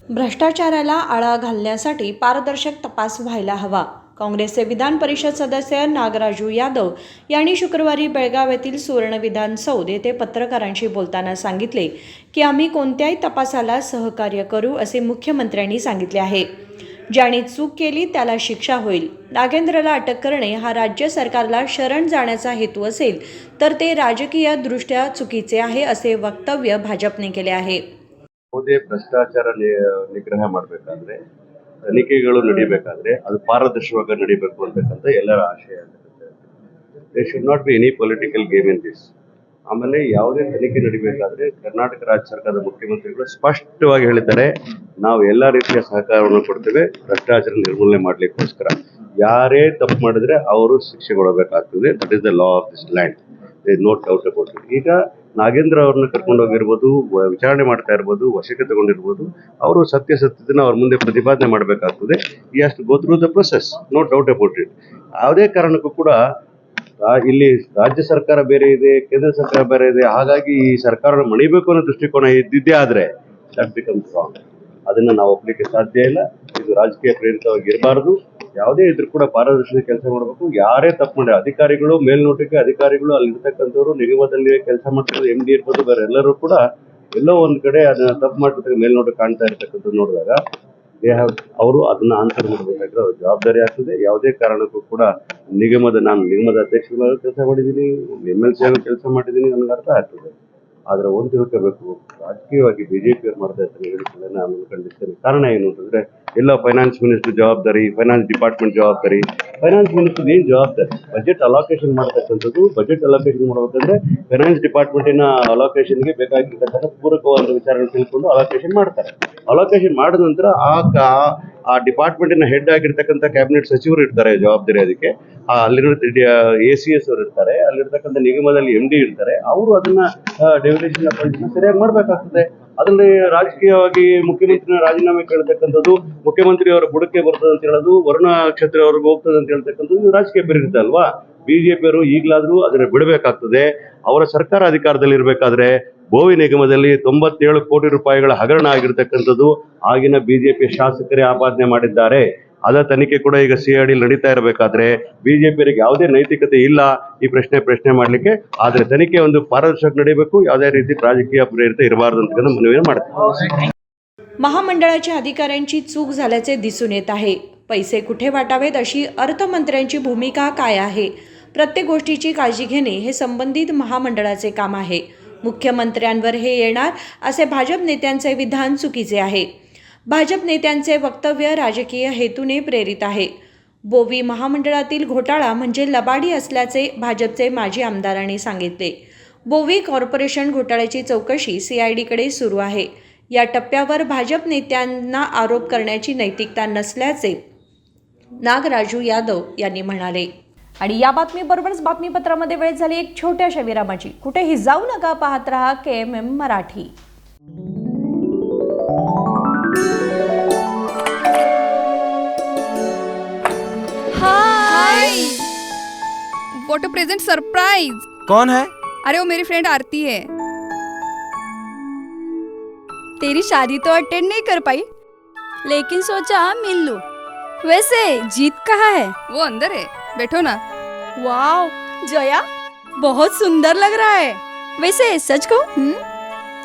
भ्रष्टाचाराला आळा घालण्यासाठी पारदर्शक तपास व्हायला हवा. काँग्रेसचे विधान परिषद सदस्य नागराजू यादव यांनी शुक्रवारी बेळगाव येथील सुवर्ण विधानसौध येथे पत्रकारांशी बोलताना सांगितले की आम्ही कोणत्याही तपासाला सहकार्य करू, असे मुख्यमंत्र्यांनी सांगितले आहे. ज्याने चूक केली त्याला शिक्षा होईल. नागेंद्रला अटक करणे हा राज्य सरकारला शरण जाण्याचा हेतू असेल तर ते राजकीयदृष्ट्या चुकीचे आहे, असे वक्तव्य भाजपने केले आहे. ಯಾವುದೇ ಭ್ರಷ್ಟಾಚಾರ ನಿಗ್ರಹ ಮಾಡಬೇಕಾದ್ರೆ, ತನಿಖೆಗಳು ನಡೀಬೇಕಾದ್ರೆ ಅದು ಪಾರದರ್ಶಕವಾಗಿ ನಡೀಬೇಕು ಅಂತಕ್ಕಂಥ ಎಲ್ಲರ ಆಶಯ ಆಗಿರುತ್ತೆ. There should not be any political game in this. ಆಮೇಲೆ ಯಾವುದೇ ತನಿಖೆ ನಡೀಬೇಕಾದ್ರೆ ಕರ್ನಾಟಕ ರಾಜ್ಯ ಸರ್ಕಾರದ ಮುಖ್ಯಮಂತ್ರಿಗಳು ಸ್ಪಷ್ಟವಾಗಿ ಹೇಳಿದ್ದಾರೆ, ನಾವು ಎಲ್ಲ ರೀತಿಯ ಸಹಕಾರವನ್ನು ಕೊಡ್ತೇವೆ ಭ್ರಷ್ಟಾಚಾರ ನಿರ್ಮೂಲನೆ ಮಾಡಲಿಕ್ಕೋಸ್ಕರ. ಯಾರೇ ತಪ್ಪು ಮಾಡಿದ್ರೆ ಅವರು ಶಿಕ್ಷೆಗೊಳ್ಳಬೇಕಾಗ್ತದೆ. That is the law of this land. No doubt about it. ಈಗ ನಾಗೇಂದ್ರ ಅವ್ರನ್ನ ಕರ್ಕೊಂಡೋಗಿರ್ಬೋದು, ವಿಚಾರಣೆ ಮಾಡ್ತಾ ಇರ್ಬೋದು, ವಶಕ್ಕೆ ತಗೊಂಡಿರ್ಬೋದು, ಅವರು ಸತ್ಯದನ್ನ ಅವ್ರ ಮುಂದೆ ಪ್ರತಿಪಾದನೆ ಮಾಡಬೇಕಾಗ್ತದೆ. ಈ ಅಷ್ಟು go through the process, no doubt about it. ಯಾವುದೇ ಕಾರಣಕ್ಕೂ ಕೂಡ ಇಲ್ಲಿ ರಾಜ್ಯ ಸರ್ಕಾರ ಬೇರೆ ಇದೆ, ಕೇಂದ್ರ ಸರ್ಕಾರ ಬೇರೆ ಇದೆ, ಹಾಗಾಗಿ ಈ ಸರ್ಕಾರ ಮಣಿಬೇಕು ಅನ್ನೋ ದೃಷ್ಟಿಕೋನ ಇದ್ದಿದ್ದೇ ಆದ್ರೆ ದಟ್ ಬಿಕಮ್ಸ್ ರಾಂಗ್. ಅದನ್ನ ನಾವು ಒಪ್ಲಿಕ್ಕೆ ಸಾಧ್ಯ ಇಲ್ಲ. ಇದು ರಾಜಕೀಯ ಪ್ರೇರಿತವಾಗಿ ಇರಬಾರದು. ಯಾವುದೇ ಇದ್ರೂ ಕೂಡ ಪಾರದರ್ಶಕ ಕೆಲಸ ಮಾಡಬೇಕು. ಯಾರೇ ತಪ್ಪು ಮಾಡಿ ಅಧಿಕಾರಿಗಳು, ಮೇಲ್ನೋಟಕ್ಕೆ ಅಧಿಕಾರಿಗಳು, ಅಲ್ಲಿರ್ತಕ್ಕಂಥವ್ರು, ನಿಗಮದಲ್ಲಿ ಕೆಲಸ ಮಾಡ್ತಿರೋ MD ಇರ್ಬೋದು, ಬೇರೆ ಎಲ್ಲರೂ ಕೂಡ ಎಲ್ಲೋ ಒಂದ್ ಕಡೆ ಅದನ್ನ ತಪ್ಪು ಮಾಡ್ಬಿಟ್ಟು ಮೇಲ್ನೋಟ ಕಾಣ್ತಾ ಇರ್ತಕ್ಕಂಥದ್ದು ನೋಡಿದಾಗ ಅವರು ಅದನ್ನ ಆನ್ಸರ್ ಮಾಡಬೇಕಾಗಿರೋ ಜವಾಬ್ದಾರಿ ಆಗ್ತದೆ. ಯಾವುದೇ ಕಾರಣಕ್ಕೂ ಕೂಡ ನಾನು ನಿಗಮದ ಅಧ್ಯಕ್ಷರಾಗಿ ಕೆಲಸ ಮಾಡಿದ್ದೀನಿ, MLC ಆಗಿ ಕೆಲಸ ಮಾಡಿದ್ದೀನಿ, ನನಗೆ ಅರ್ಥ ಆಗ್ತದೆ. ಆದ್ರೆ ಒಂದು ತಿಳ್ಕೋಬೇಕು, ರಾಜಕೀಯವಾಗಿ BJP ಮಾಡ್ತಾ ಇರ್ತಾರೆ ಹೇಳಿಕೆಗಳನ್ನ ನಾನು ಖಂಡಿಸ್ತೇನೆ. ಕಾರಣ ಏನು ಅಂತಂದ್ರೆ ಎಲ್ಲ ಫೈನಾನ್ಸ್ ಮಿನಿಸ್ಟರ್ ಜವಾಬ್ದಾರಿ, ಫೈನಾನ್ಸ್ ಡಿಪಾರ್ಟ್ಮೆಂಟ್ ಜವಾಬ್ದಾರಿ. ಫೈನಾನ್ಸ್ ಮಿನಿಸ್ಟರ್ ಏನ್ ಜವಾಬ್ದಾರಿ? ಬಜೆಟ್ ಅಲೋಕೇಶನ್ ಮಾಡ್ತಕ್ಕಂಥದ್ದು. ಬಜೆಟ್ ಅಲೋಕೇಶನ್ ಮಾಡಬೇಕಂದ್ರೆ ಫೈನಾನ್ಸ್ ಡಿಪಾರ್ಟ್ಮೆಂಟಿನ ಅಲೋಕೇಶನ್ಗೆ ಬೇಕಾಗಿರ್ತಕ್ಕಂಥ ಪೂರಕವಾದ ವಿಚಾರ ತಿಳ್ಕೊಂಡು ಅಲೋಕೇಶನ್ ಮಾಡ್ತಾರೆ. ಅಲೋಕೇಶನ್ ಮಾಡಿದ ನಂತರ ಆ ಡಿಪಾರ್ಟ್ಮೆಂಟಿನ ಹೆಡ್ ಆಗಿರ್ತಕ್ಕಂಥ ಕ್ಯಾಬಿನೆಟ್ ಸಚಿವರು ಇರ್ತಾರೆ ಜವಾಬ್ದಾರಿ ಅದಕ್ಕೆ. ಅಲ್ಲಿರೋ ACS ಅವರು ಇರ್ತಾರೆ, ಅಲ್ಲಿರ್ತಕ್ಕಂಥ ನಿಗಮದಲ್ಲಿ MD ಇರ್ತಾರೆ. ಅವರು ಅದನ್ನ ಡೆಫಿನೇಷನ್ ಸರಿಯಾಗಿ ಮಾಡ್ಬೇಕಾಗ್ತದೆ. ಅದರಲ್ಲಿ ರಾಜಕೀಯವಾಗಿ ಮುಖ್ಯಮಂತ್ರಿನ ರಾಜೀನಾಮೆ ಕೇಳ್ತಕ್ಕಂಥದ್ದು, ಮುಖ್ಯಮಂತ್ರಿ ಅವರ ಬುಡಕ್ಕೆ ಬರ್ತದೆ ಅಂತ ಹೇಳೋದು, ವರುಣ ಕ್ಷತ್ರಿಯ ಅವ್ರಿಗೆ ಹೋಗ್ತದೆ ಅಂತ ಹೇಳ್ತಕ್ಕಂಥದ್ದು ರಾಜಕೀಯ ಬೇರಿರುತ್ತೆ ಅಲ್ವಾ? BJP ಅವರು ಈಗಲಾದ್ರೂ ಅದನ್ನ ಬಿಡಬೇಕಾಗ್ತದೆ. ಅವರ ಸರ್ಕಾರ ಅಧಿಕಾರದಲ್ಲಿ ಇರಬೇಕಾದ್ರೆ ಬೋವಿ ನಿಗಮದಲ್ಲಿ 97 ಕೋಟಿ ರೂಪಾಯಿಗಳ ಹಗರಣ ಆಗಿರ್ತಕ್ಕಂಥದ್ದು ಆಗಿನ BJP ಶಾಸಕರೇ ಆಪಾದನೆ ಮಾಡಿದ್ದಾರೆ. ಅದ ತನಿಖೆ ಕೂಡ ಈಗ CID ನಡೀತಾ ಇರಬೇಕಾದ್ರೆ BJP ಯಾವುದೇ ನೈತಿಕತೆ ಇಲ್ಲ ಈ ಪ್ರಶ್ನೆ ಮಾಡ್ಲಿಕ್ಕೆ. ಆದ್ರೆ ತನಿಖೆ ಒಂದು ಪಾರದರ್ಶಕ ನಡೀಬೇಕು, ಯಾವುದೇ ರೀತಿ ರಾಜಕೀಯ ಪ್ರೇರಿತ ಇರಬಾರದು ಅಂತ ಮನವಿ ಮಾಡ್ತೀವಿ. महामंडळाच्या अधिकाऱ्यांची चूक झाल्याचे दिसून येत आहे. पैसे कुठे वाटावेत अशी अर्थमंत्र्यांची भूमिका काय आहे? प्रत्येक गोष्टीची काळजी घेणे हे संबंधित महामंडळाचे काम आहे. मुख्यमंत्र्यांवर हे येणार असे भाजप नेत्यांचे विधान चुकीचे आहे. भाजप नेत्यांचे वक्तव्य राजकीय हेतूने प्रेरित आहे. बोवी महामंडळातील घोटाळा म्हणजे लबाडी असल्याचे भाजपचे माजी आमदारांनी सांगितले. बोवी कॉर्पोरेशन घोटाळ्याची चौकशी CIDकडे सुरू आहे. या टप्प्यावर भाजप नेत्यांना आरोप करण्याची नैतिकता नसल्याचे नागराजू यादव यांनी म्हणाले. आणि या बातमीबरोबरच बातमीपत्रामध्ये वेळ झाली एक छोट्याशा विरामाची. कुठेही जाऊ नका, पाहत रहा KMM Marathi. Hi, what a present surprise. कौन है? अरे वो मेरी फ्रेंड आरती है. तेरी शादी तो अटेंड नहीं कर पाई, लेकिन सोचा मिल लूं. वैसे जीत कहाँ है? वो अंदर है, बैठो ना. वाओ जया, बहुत सुंदर लग रहा है. वैसे सच कहूं,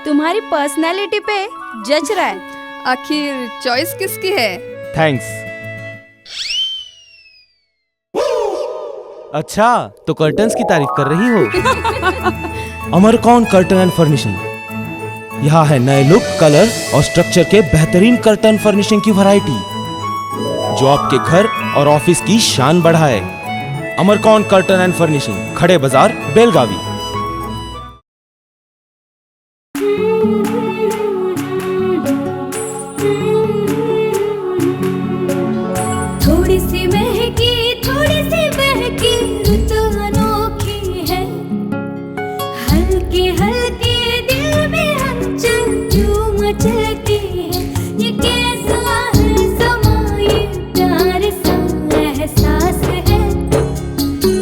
तुम्हारी पर्सनालिटी पे जज रहा है. आखिर चॉइस किसकी है? थैंक्स. अच्छा, तो कर्टन्स की तारीफ कर रही हो? अमरकौन कर्टन एंड फर्निशिंग. यहाँ है नए लुक, कलर और स्ट्रक्चर के बेहतरीन कर्टन फर्निशिंग की वैरायटी जो आपके घर और ऑफिस की शान बढ़ाए. अमरकौन कर्टन एंड फर्निशिंग, खड़े बाजार, बेलगावी. थोड़ी सी महकी, थोड़ी सी बहकी, ऋतु अनोखी है. हल्के हल्के दिल में हलचल जो मचलती है. ये कैसा है समा, ये प्यार सा एहसास है.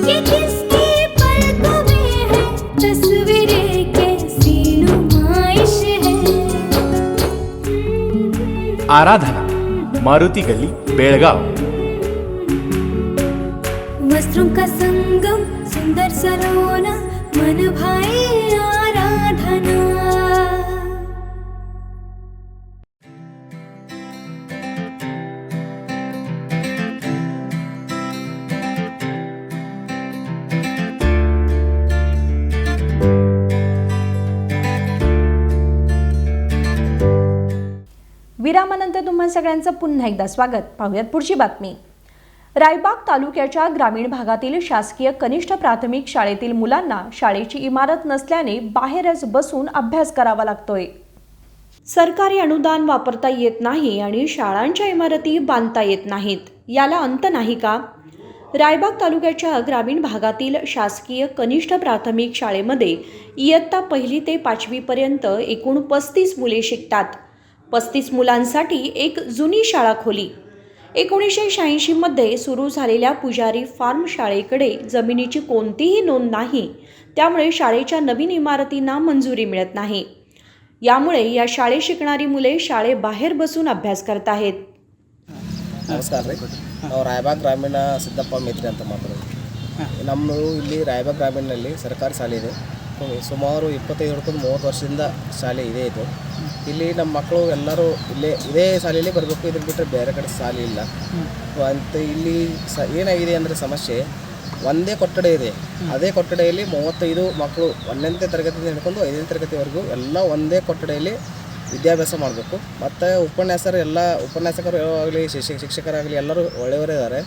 ये किसकी पलकों में है, तस्वीरें कैसी नुमाइश है. आराधना, मारुति गली, बेलगाव. वस्त्रों का संगम, सुंदर सलोना, मन भाई आराधना. विरामानंतर तुम्हा सगळ्यांचं पुन्हा एकदा स्वागत. पाहूयात पुढची बातमी. रायबाग तालुक्याच्या ग्रामीण भागातील शासकीय कनिष्ठ प्राथमिक शाळेतील मुलांना शाळेची इमारत नसल्याने बाहेरच बसून अभ्यास करावा लागतोय. सरकारी अनुदान वापरता येत नाही आणि शाळांच्या इमारती बांधता येत नाहीत. याला अंत नाही का? रायबाग तालुक्याच्या ग्रामीण भागातील शासकीय कनिष्ठ प्राथमिक शाळेमध्ये इयत्ता 1ली ते 5वी पर्यंत एकूण 35 मुले शिकतात. 35 मुलांसाठी एक जुनी शाळा खोली. 1986 मध्ये सुरू झालेल्या पुजारी फार्म शाळेकडे जमिनीची कोणतीही नोंद नाही. त्यामुळे शाळेच्या नवीन इमारतींना मंजुरी मिळत नाही. यामुळे या शाळेत शिकणारी मुले शाळेबाहेर बसून अभ्यास करत आहेत. ನಮಸ್ಕಾರ ರೀ. ನಾವು ರಾಯಬಾಗ್ ಗ್ರಾಮೀಣ ಸಿದ್ದಪ್ಪ ಮೇತ್ರಿ ಅಂತ ಮಾತಾಡೋದು. ನಮ್ಮದು ಇಲ್ಲಿ ರಾಯಬಾಗ್ ಗ್ರಾಮೀಣದಲ್ಲಿ ಸರ್ಕಾರಿ ಶಾಲೆ ಇದೆ. ಸುಮಾರು 25 ಹಿಡ್ಕೊಂಡು 30 ವರ್ಷದಿಂದ ಶಾಲೆ ಇದೆ. ಇದು ಇಲ್ಲಿ ನಮ್ಮ ಮಕ್ಕಳು ಎಲ್ಲರೂ ಇದೇ ಶಾಲೆಯಲ್ಲಿ ಬರಬೇಕು. ಇದ್ರ ಬಿಟ್ಟರೆ ಬೇರೆ ಕಡೆ ಶಾಲೆ ಇಲ್ಲ ಅಂತ. ಇಲ್ಲಿ ಏನಾಗಿದೆ ಅಂದರೆ ಸಮಸ್ಯೆ, ಒಂದೇ ಕೊಠಡಿ ಇದೆ. ಅದೇ ಕೊಠಡಿಯಲ್ಲಿ 35 ಮಕ್ಕಳು 1ನೇ ತರಗತಿಯಿಂದ ಹಿಡ್ಕೊಂಡು 5ನೇ ತರಗತಿವರೆಗೂ ಎಲ್ಲ ಒಂದೇ ಕೊಠಡಿಯಲ್ಲಿ ವಿದ್ಯಾಭ್ಯಾಸ ಮಾಡಬೇಕು. ಮತ್ತು ಉಪನ್ಯಾಸಕರು ಆಗಲಿ ಶಿಕ್ಷಕರಾಗಲಿ ಎಲ್ಲರೂ ಒಳ್ಳೆಯವರೇ ಇದ್ದಾರೆ.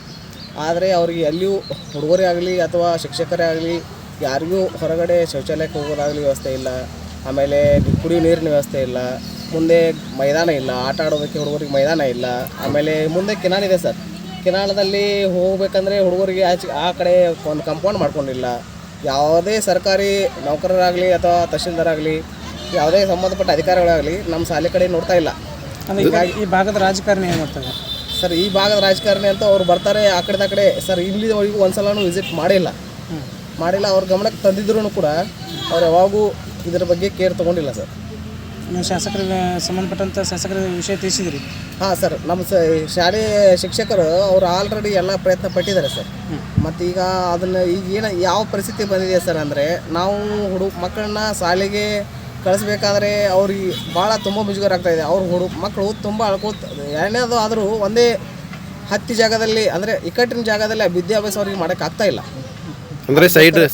ಆದರೆ ಅವ್ರಿಗೆ ಎಲ್ಲಿಯೂ ಹುಡುಗರೇ ಆಗಲಿ ಅಥವಾ ಶಿಕ್ಷಕರೇ ಆಗಲಿ ಯಾರಿಗೂ ಹೊರಗಡೆ ಶೌಚಾಲಯಕ್ಕೆ ಹೋಗೋದಾಗಲಿ ವ್ಯವಸ್ಥೆ ಇಲ್ಲ. ಆಮೇಲೆ ಕುಡಿಯೋ ನೀರಿನ ವ್ಯವಸ್ಥೆ ಇಲ್ಲ. ಮುಂದೆ ಮೈದಾನ ಇಲ್ಲ, ಆಟ ಆಡೋದಕ್ಕೆ ಹುಡುಗರಿಗೆ ಮೈದಾನ ಇಲ್ಲ. ಆಮೇಲೆ ಮುಂದೆ ಕೆನಾಲ್ ಇದೆ ಸರ್. ಕೆನಾಲದಲ್ಲಿ ಹೋಗಬೇಕಂದ್ರೆ ಹುಡುಗರಿಗೆ ಆ ಕಡೆ ಒಂದು ಕಂಪೌಂಡ್ ಮಾಡ್ಕೊಂಡಿಲ್ಲ. ಯಾವುದೇ ಸರ್ಕಾರಿ ನೌಕರರಾಗಲಿ ಅಥವಾ ತಹಶೀಲ್ದಾರಾಗಲಿ ಯಾವುದೇ ಸಂಬಂಧಪಟ್ಟ ಅಧಿಕಾರಿಗಳಾಗಲಿ ನಮ್ಮ ಶಾಲೆ ಕಡೆ ನೋಡ್ತಾ ಇಲ್ಲ. ಹೀಗಾಗಿ ಈ ಭಾಗದ ರಾಜಕಾರಣಿ ಏನು ಮಾಡ್ತಾರೆ ಸರ್? ಈ ಭಾಗದ ರಾಜಕಾರಣಿ ಅಂತ ಅವ್ರು ಬರ್ತಾರೆ ಆ ಕಡೆ ಸರ್. ಇಲ್ಲಿವರೆಗೂ ಒಂದು ಸಲನೂ ವಿಸಿಟ್ ಮಾಡಿಲ್ಲ. ಅವ್ರ ಗಮನಕ್ಕೆ ತಂದಿದ್ರು ಕೂಡ ಅವ್ರು ಯಾವಾಗೂ ಇದರ ಬಗ್ಗೆ ಕೇರ್ ತೊಗೊಂಡಿಲ್ಲ ಸರ್. ಶಾಸಕರಿಗೆ ಸಂಬಂಧಪಟ್ಟಂಥ ಶಾಸಕರ ವಿಷಯ ತಿಳಿಸಿದ್ರಿ? ಹಾಂ ಸರ್, ನಮ್ಮ ಶಾಲೆ ಶಿಕ್ಷಕರು ಅವರು ಆಲ್ರೆಡಿ ಎಲ್ಲ ಪ್ರಯತ್ನ ಪಟ್ಟಿದ್ದಾರೆ ಸರ್. ಮತ್ತು ಈಗ ಅದನ್ನು ಯಾವ ಪರಿಸ್ಥಿತಿ ಬಂದಿದೆ ಸರ್ ಅಂದರೆ, ನಾವು ಮಕ್ಕಳನ್ನ ಶಾಲೆಗೆ ಕಳಿಸ್ಬೇಕಾದ್ರೆ ಅವ್ರಿಗೆ ಭಾಳ ತುಂಬ ಮುಜುಗರ ಆಗ್ತಾಯಿದೆ. ಮಕ್ಕಳು ತುಂಬ ಎರಡನೇದು ಆದರೂ ಒಂದೇ ಹತ್ತಿ ಜಾಗದಲ್ಲಿ ಅಂದರೆ ಇಕ್ಕಟ್ಟಿನ ಜಾಗದಲ್ಲಿ ವಿದ್ಯಾಭ್ಯಾಸ ಅವ್ರಿಗೆ ಮಾಡೋಕ್ಕಾಗ್ತಾಯಿಲ್ಲ. ಅಂದರೆ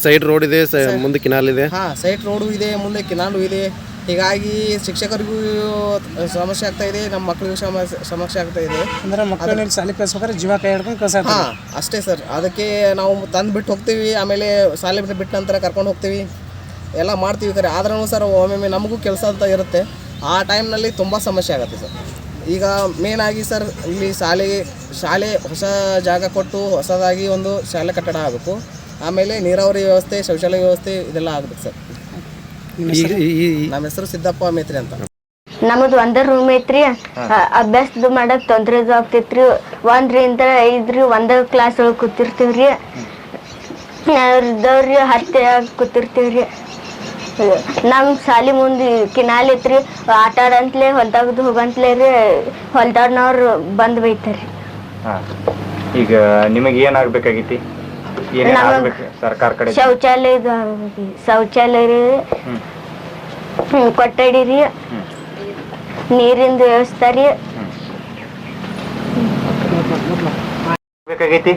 ಸೈಡ್ ರೋಡ್ ಇದೆ, ಮುಂದೆ ಕಿನಾಲ್ ಇದೆ. ಹಾಂ, ಸೈಡ್ ರೋಡು ಇದೆ, ಮುಂದೆ ಕಿನಾಲು ಇದೆ. ಹೀಗಾಗಿ ಶಿಕ್ಷಕರಿಗೂ ಸಮಸ್ಯೆ ಆಗ್ತಾ ಇದೆ, ನಮ್ಮ ಮಕ್ಕಳಿಗೂ ಸಮಸ್ಯೆ ಆಗ್ತಾ ಇದೆ. ಅಂದ್ರೆ ಮಕ್ಕಳನ್ನ ಶಾಲೆ ಕಳಿಸ್ಬೇಕಾದ್ರೆ ಜೀವ ಕೈ ಹಿಡ್ಕೊಂಡು ಕಳ್ಸ. ಹಾಂ, ಅಷ್ಟೇ ಸರ್. ಅದಕ್ಕೆ ನಾವು ತಂದು ಬಿಟ್ಟು ಹೋಗ್ತೀವಿ, ಆಮೇಲೆ ಶಾಲೆ ಬಿಟ್ಟ ನಂತರ ಕರ್ಕೊಂಡು ಹೋಗ್ತೀವಿ, ಎಲ್ಲ ಮಾಡ್ತೀವಿ. ಕರೆ ಆದ್ರೂ ಸರ್ ಒಮ್ಮೊಮ್ಮೆ ನಮಗೂ ಕೆಲಸ ಅಂತ ಇರುತ್ತೆ. ಆ ಟೈಮ್ನಲ್ಲಿ ತುಂಬ ಸಮಸ್ಯೆ ಆಗುತ್ತೆ ಸರ್. ಈಗ ಮೇನಾಗಿ ಸರ್ ಇಲ್ಲಿ ಶಾಲೆ ಹೊಸ ಜಾಗ ಕೊಟ್ಟು ಹೊಸದಾಗಿ ಒಂದು ಶಾಲೆ ಕಟ್ಟಡ ಆಗಬೇಕು. ಆಮೇಲೆ ನೀರಾವರಿ ವ್ಯವಸ್ಥೆ, ಶೌಚಾಲಯ ವ್ಯವಸ್ಥೆ ಇದೆಲ್ಲ ಆಗಬೇಕು ಸರ್. ನಮ್ಮ ಹೆಸರು ಸಿದ್ದಪ್ಪ ಮೇತ್ರಿ ಅಂತ. ನಮ್ಮದು ಒಂದೇ ರೂಮ್ ಐತ್ರಿ. ಅಭ್ಯಾಸದು ಮಾಡಕ್ ತೊಂದ್ರೆ ಆಗ್ತೈತ್ರಿ. 1 ರಿಂದ 5 ಒಂದೇ ಕ್ಲಾಸ್ ಒಳಗೆ ಕೂತಿರ್ತೀವ್ರಿ. ಇದ್ದವ್ರಿ 10 ಕೂತಿರ್ತೀವ್ರಿ. ನಮ್ಮ ಶಾಲೆ ಮುಂದೆ ಕಿನಾಲ್ ಐತ್ರಿ. ಆಟ ಆಡಂತಲೇ ಹೊಲ್ದಾಗದು ಹೋಗಂತಲೇ ರೀ ಹೊಲ್ದಾಡ್ನವ್ರು ಬಂದು ಬೈತಾರ್ರಿ. ಈಗ ನಿಮಗೆ ಏನಾಗಬೇಕಾಗೈತಿ? ಸರ್ಕಾರ ಕಡೆ ಶೌಚಾಲಯ ರೀ, ಕೊಠಡಿ ರೀ, ನೀರಿನ ವ್ಯವಸ್ಥೆ ರೀ ಬೇಕಾಗೈತಿ.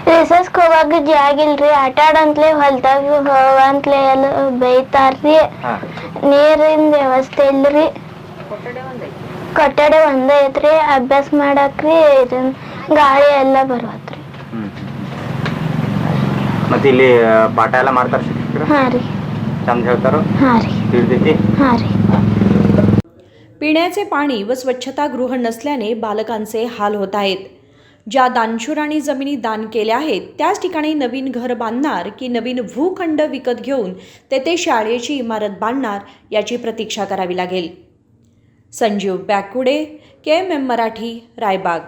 ರಿಸರ್ಚ್ಗೆ ಹೋಗಾಗ ಜಾಗ ಇಲ್ರಿ. ಆಟ ಆಡಂತಲೇ ಹೊಲ್ದಾಗ ಹೋಗಂತಲೇ ಎಲ್ಲ ಬೈತಾರ್ರಿ. ನೀರಿನ ವ್ಯವಸ್ಥೆ ಇಲ್ರಿ. ಕೊಠಡಿ ಒಂದೇ ಐತ್ರಿ. ಅಭ್ಯಾಸ ಮಾಡಕ್ರಿ ಗಾಳಿ ಎಲ್ಲ ಬರತ್ರಿ. ಮತ್ತೆ ಇಲ್ಲಿ ಪಾಠ ಎಲ್ಲ ಮಾಡ್ತಾರ ಶಿಕ್ಷಕರು? ಹಾಂ ರೀ. ಚಂದ ಹೇಳ್ತಾರೋ? हां रे. ತಿಳಿದೈತಿ? हां रे. पिण्याचे पाणी व स्वच्छतागृह नसल्याने बालकांचे हाल होत आहेत. ज्या दानशूरांनी जमिनी दान केल्या आहेत त्याच ठिकाणी नवीन घर बांधणार की नवीन भूखंड विकत घेऊन तेथे शाळेची इमारत बांधणार याची प्रतीक्षा करावी लागेल. संजीव बॅकुडे, KMM मराठी, रायबाग.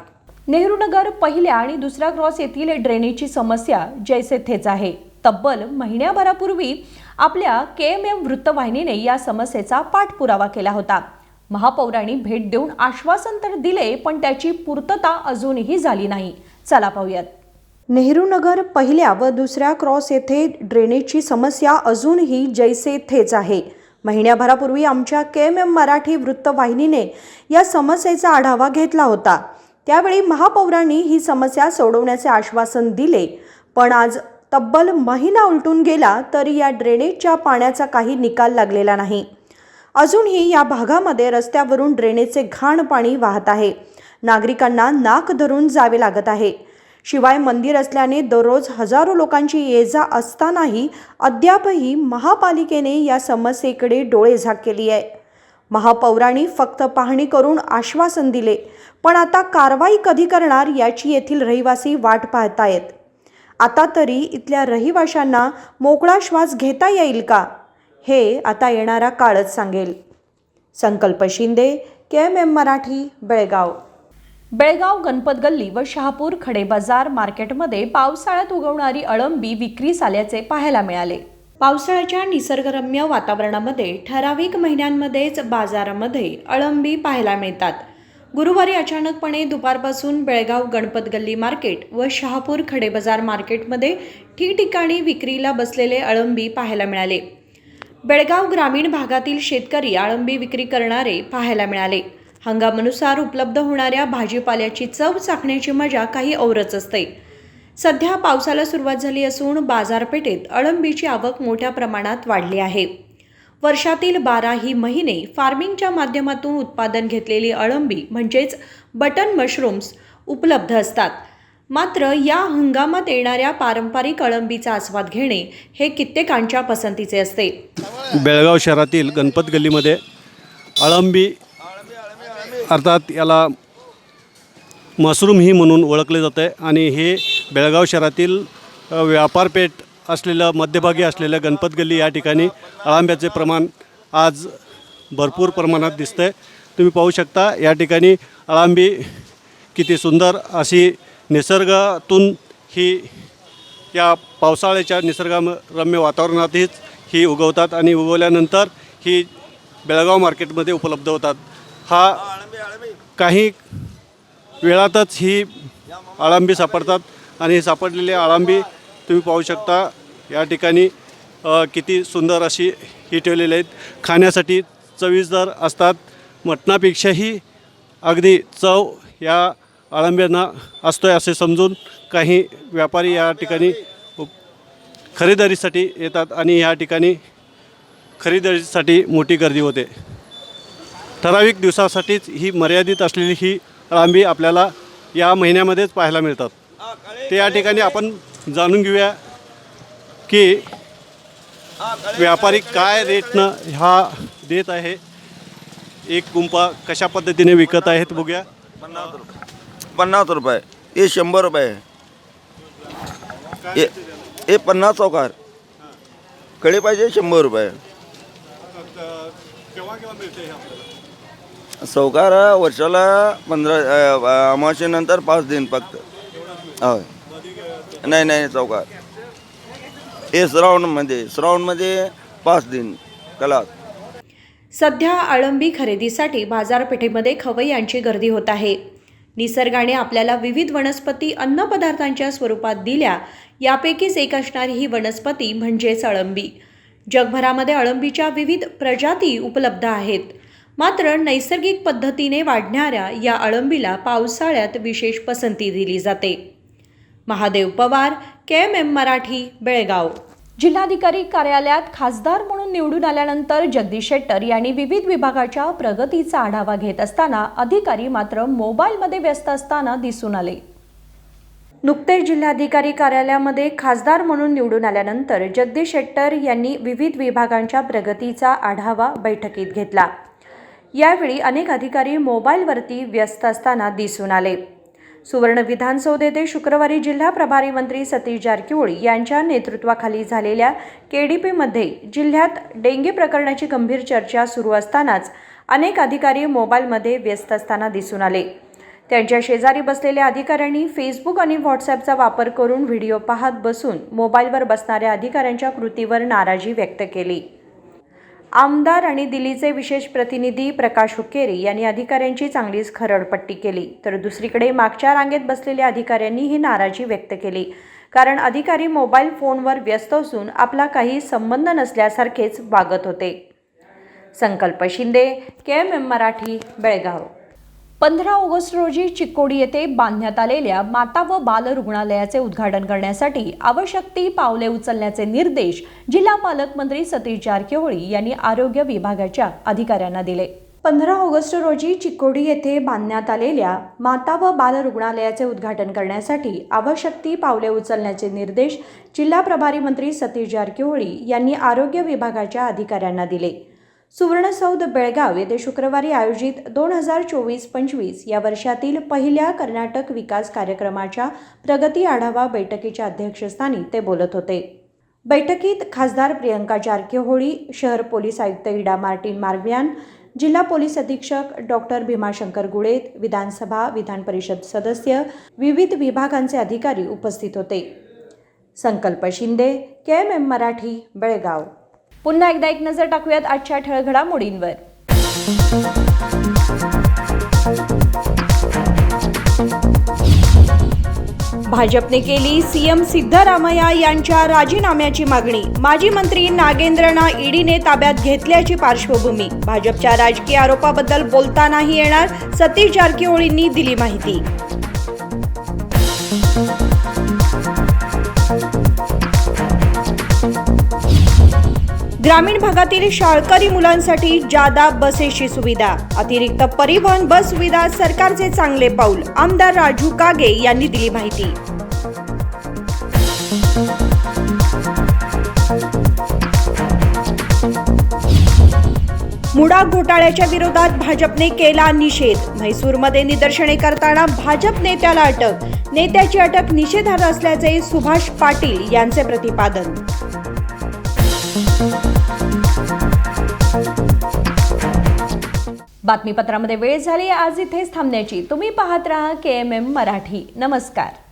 नेहरूनगर पहिल्या आणि दुसऱ्या क्रॉस येथील ड्रेनेजची समस्या जैसे थेच आहे. तब्बल महिन्याभरापूर्वी आपल्या KMM वृत्तवाहिनीने या समस्येचा पाठपुरावा केला होता. महापौरांनी भेट देऊन आश्वासन तर दिले, पण त्याची पूर्तता अजूनही झाली नाही. चला पाहूयात. नेहरूनगर पहिल्या व दुसऱ्या क्रॉस येथे ड्रेनेजची समस्या अजूनही जैसे थेच आहे. महिन्याभरापूर्वी आमच्या KMM मराठी वृत्तवाहिनीने या समस्येचा आढावा घेतला होता. त्यावेळी महापौरांनी ही समस्या सोडवण्याचे आश्वासन दिले, पण आज तब्बल महिना उलटून गेला तरी या ड्रेनेजच्या पाण्याचा काही निकाल लागलेला नाही. अजूनही या भागामध्ये रस्त्यावरून ड्रेनेजचे घाण पाणी वाहत आहे. नागरिकांना नाक धरून जावे लागत आहे. शिवाय मंदिर असल्याने दररोज हजारो लोकांची ये-जा असतानाही अद्यापही महापालिकेने या समस्येकडे डोळेझाक केली आहे. महापौरांनी फक्त पाहणी करून आश्वासन दिले, पण आता कारवाई कधी करणार याची येथील रहिवासी वाट पाहतायत. आता तरी इथल्या रहिवाशांना मोकळा श्वास घेता येईल का, हे आता येणारा काळच सांगेल. संकल्प शिंदे, KMM मराठी, बेळगाव. बेळगाव गणपत गल्ली व शहापूर खडे बाजार मार्केटमध्ये पावसाळ्यात उगवणारी अळंबी विक्रीस आल्याचे पाहायला मिळाले. पावसाळ्याच्या निसर्गरम्य वातावरणामध्ये ठराविक महिन्यांमध्येच बाजारामध्ये अळंबी पाहायला मिळतात. गुरुवारी अचानकपणे दुपारपासून बेळगाव गणपत गल्ली मार्केट व शहापूर खडे बाजार मार्केटमध्ये ठिकठिकाणी विक्रीला बसलेले अळंबी पाहायला मिळाले. बेळगाव ग्रामीण भागातील शेतकरी अळंबी विक्री करणारे पाहायला मिळाले. हंगामानुसार उपलब्ध होणाऱ्या भाजीपाल्याची चव चाखण्याची मजा काही औरच असते. सध्या पावसाला सुरुवात झाली असून बाजारपेठेत अळंबीची आवक मोठ्या प्रमाणात वाढली आहे. वर्षातील 12ही महिने फार्मिंगच्या माध्यमातून उत्पादन घेतलेली अळंबी म्हणजेच बटन मशरूम्स उपलब्ध असतात. मात्र या हंगामात येणाऱ्या पारंपरिक अळंबीचा आस्वाद घेणे हे कित्येकांच्या पसंतीचे असते. बेळगाव शहरातील गणपत गल्लीमध्ये अळंबी अर्थात याला मशरूम ही म्हणून ओळखले जाते आणि हे बेळगाव शहरातील व्यापारपेठ असलेलं मध्यभागी असलेलं गणपत गल्ली या ठिकाणी अळंब्याचे प्रमाण आज भरपूर प्रमाणात दिसतं आहे. तुम्ही पाहू शकता या ठिकाणी अळंबी किती सुंदर अशी निसर्गातून ही या पावसाळ्याच्या निसर्गरम्य वातावरणातच ही उगवतात आणि उगवल्यानंतर ही बेळगाव मार्केटमध्ये उपलब्ध होतात. हा काही वेळातच ही अळंबी सापडतात आणि सापडलेली अळंबी तुम्ही पाहू शकता या ठिकाणी किती सुंदर अशी ही ठेवलेली आहेत. खाण्यासाठी चविष्ट असतात. मटणापेक्षाही अगदी चव या अळंब्यांना असतो आहे असे समजून काही व्यापारी या ठिकाणी खरेदीसाठी येतात आणि ह्या ठिकाणी खरेदीसाठी मोठी गर्दी होते. ठराविक दिवसासाठीच ही मर्यादित असलेली ही अळंबी आपल्याला या महिन्यामध्येच पाहायला मिळतात. ते या ठिकाणी आपण जाणून घेऊया की व्यापारी काय रेटनं हा देत आहे, एक गुंफा कशा पद्धतीने विकत आहेत बघूया. 50 रुपये, हे 100 रुपये, हे 50 चौकार, कळी पाहिजे 100 रुपये. चौकार वर्षाला 15 अमावस्येनंतर 5 दिन फक्त. होय, नाही चौकार हे श्रावणमध्ये 5 दिन कलात. सध्या अळंबी खरेदीसाठी बाजारपेठेमध्ये खवय्यांची गर्दी होत आहे. निसर्गाने आपल्याला विविध वनस्पती अन्नपदार्थांच्या स्वरूपात दिल्या, यापैकीच एक असणारी ही वनस्पती म्हणजेच अळंबी. जगभरामध्ये अळंबीच्या विविध प्रजाती उपलब्ध आहेत. मात्र नैसर्गिक पद्धतीने वाढणाऱ्या या अळंबीला पावसाळ्यात विशेष पसंती दिली जाते. महादेव पवार, KMM मराठी, बेळगाव. जिल्हाधिकारी कार्यालयात खासदार म्हणून निवडून आल्यानंतर जगदीश शेट्टर यांनी विविध विभागाच्या प्रगतीचा आढावा घेत असताना अधिकारी मात्र मोबाईलमध्ये व्यस्त असताना दिसून आले. नुकतेच जिल्हाधिकारी कार्यालयामध्ये खासदार म्हणून निवडून आल्यानंतर जगदीश शेट्टर यांनी विविध विभागांच्या प्रगतीचा आढावा बैठकीत घेतला. यावेळी अनेक अधिकारी मोबाईलवरती व्यस्त असताना दिसून आले. सुवर्ण विधानसौध येथे शुक्रवारी जिल्हा प्रभारी मंत्री सतीश जारकिहोळी यांच्या नेतृत्वाखाली झालेल्या KDPमध्ये जिल्ह्यात डेंगी प्रकरणाची गंभीर चर्चा सुरू असतानाच अनेक अधिकारी मोबाईलमध्ये व्यस्त असताना दिसून आले. त्यांच्या शेजारी बसलेल्या अधिकाऱ्यांनी फेसबुक आणि व्हॉट्सॲपचा वापर करून व्हिडिओ पाहत बसून मोबाईलवर बसणाऱ्या अधिकाऱ्यांच्या कृतीवर नाराजी व्यक्त केली. आमदार आणि दिल्लीचे विशेष प्रतिनिधी प्रकाश हुक्केरी यांनी अधिकाऱ्यांची चांगलीच खरडपट्टी केली. तर दुसरीकडे मागच्या रांगेत बसलेल्या अधिकाऱ्यांनी ही नाराजी व्यक्त केली, कारण अधिकारी मोबाईल फोनवर व्यस्त असून आपला काही संबंध नसल्यासारखेच वागत होते. संकल्प शिंदे, KMM मराठी, बेळगाव. 15 ऑगस्ट रोजी चिक्कोडी येथे बांधण्यात आलेल्या माता व बाल रुग्णालयाचे उद्घाटन करण्यासाठी आवश्यक ती पावले उचलण्याचे निर्देश जिल्हा पालकमंत्री सतीश जारकिहोळी यांनी आरोग्य विभागाच्या अधिकाऱ्यांना दिले. 15 ऑगस्ट रोजी चिक्कोडी येथे बांधण्यात आलेल्या माता व बाल रुग्णालयाचे उद्घाटन करण्यासाठी आवश्यक ती पावले उचलण्याचे निर्देश जिल्हा प्रभारी मंत्री सतीश जारकिहोळी यांनी आरोग्य विभागाच्या अधिकाऱ्यांना दिले. सुवर्णसौध बेळगाव येथे शुक्रवारी आयोजित 2024-25 या वर्षातील पहिल्या कर्नाटक विकास कार्यक्रमाच्या प्रगती आढावा बैठकीच्या अध्यक्षस्थानी ते बोलत होते. बैठकीत खासदार प्रियंका जारकिहोळी, शहर पोलीस आयुक्त इडा मार्टिन मार्ग्यान, जिल्हा पोलीस अधीक्षक डॉक्टर भीमाशंकर गुळेत, विधानसभा विधान परिषद सदस्य, विविध विभागांचे अधिकारी उपस्थित होते. संकल्प शिंदे, KMM मराठी, बेळगाव. पुन्हा एकदा एक नजर टाकूयात आजच्या ठळक घडामोडींवर. भाजपने केली CM सिद्धरामय्या यांच्या राजीनाम्याची मागणी. माजी मंत्री नागेंद्रना ईडीने ताब्यात घेतल्याची पार्श्वभूमी. भाजपच्या राजकीय आरोपाबद्दल बोलतानाही येणार, सतीश जारकिहोळींनी दिली माहिती. ग्रामीण भागातील शाळकरी मुलांसाठी जादा बसेसची सुविधा. अतिरिक्त परिवहन बस सुविधा सरकारचे चांगले पाऊल. आमदार राजू कागे यांनी दिली माहिती. मुडा घोटाळ्याच्या विरोधात भाजपने केला निषेध. म्हैसूरमध्ये निदर्शने करताना भाजप नेत्याला अटक. नेत्याची अटक निषेधार्ह असल्याचे सुभाष पाटील यांचे प्रतिपादन. बातमीपत्रामध्ये वेळ झाली आज इथेच थांबण्याची. तुम्ही पाहत राहा KMM मराठी. नमस्कार.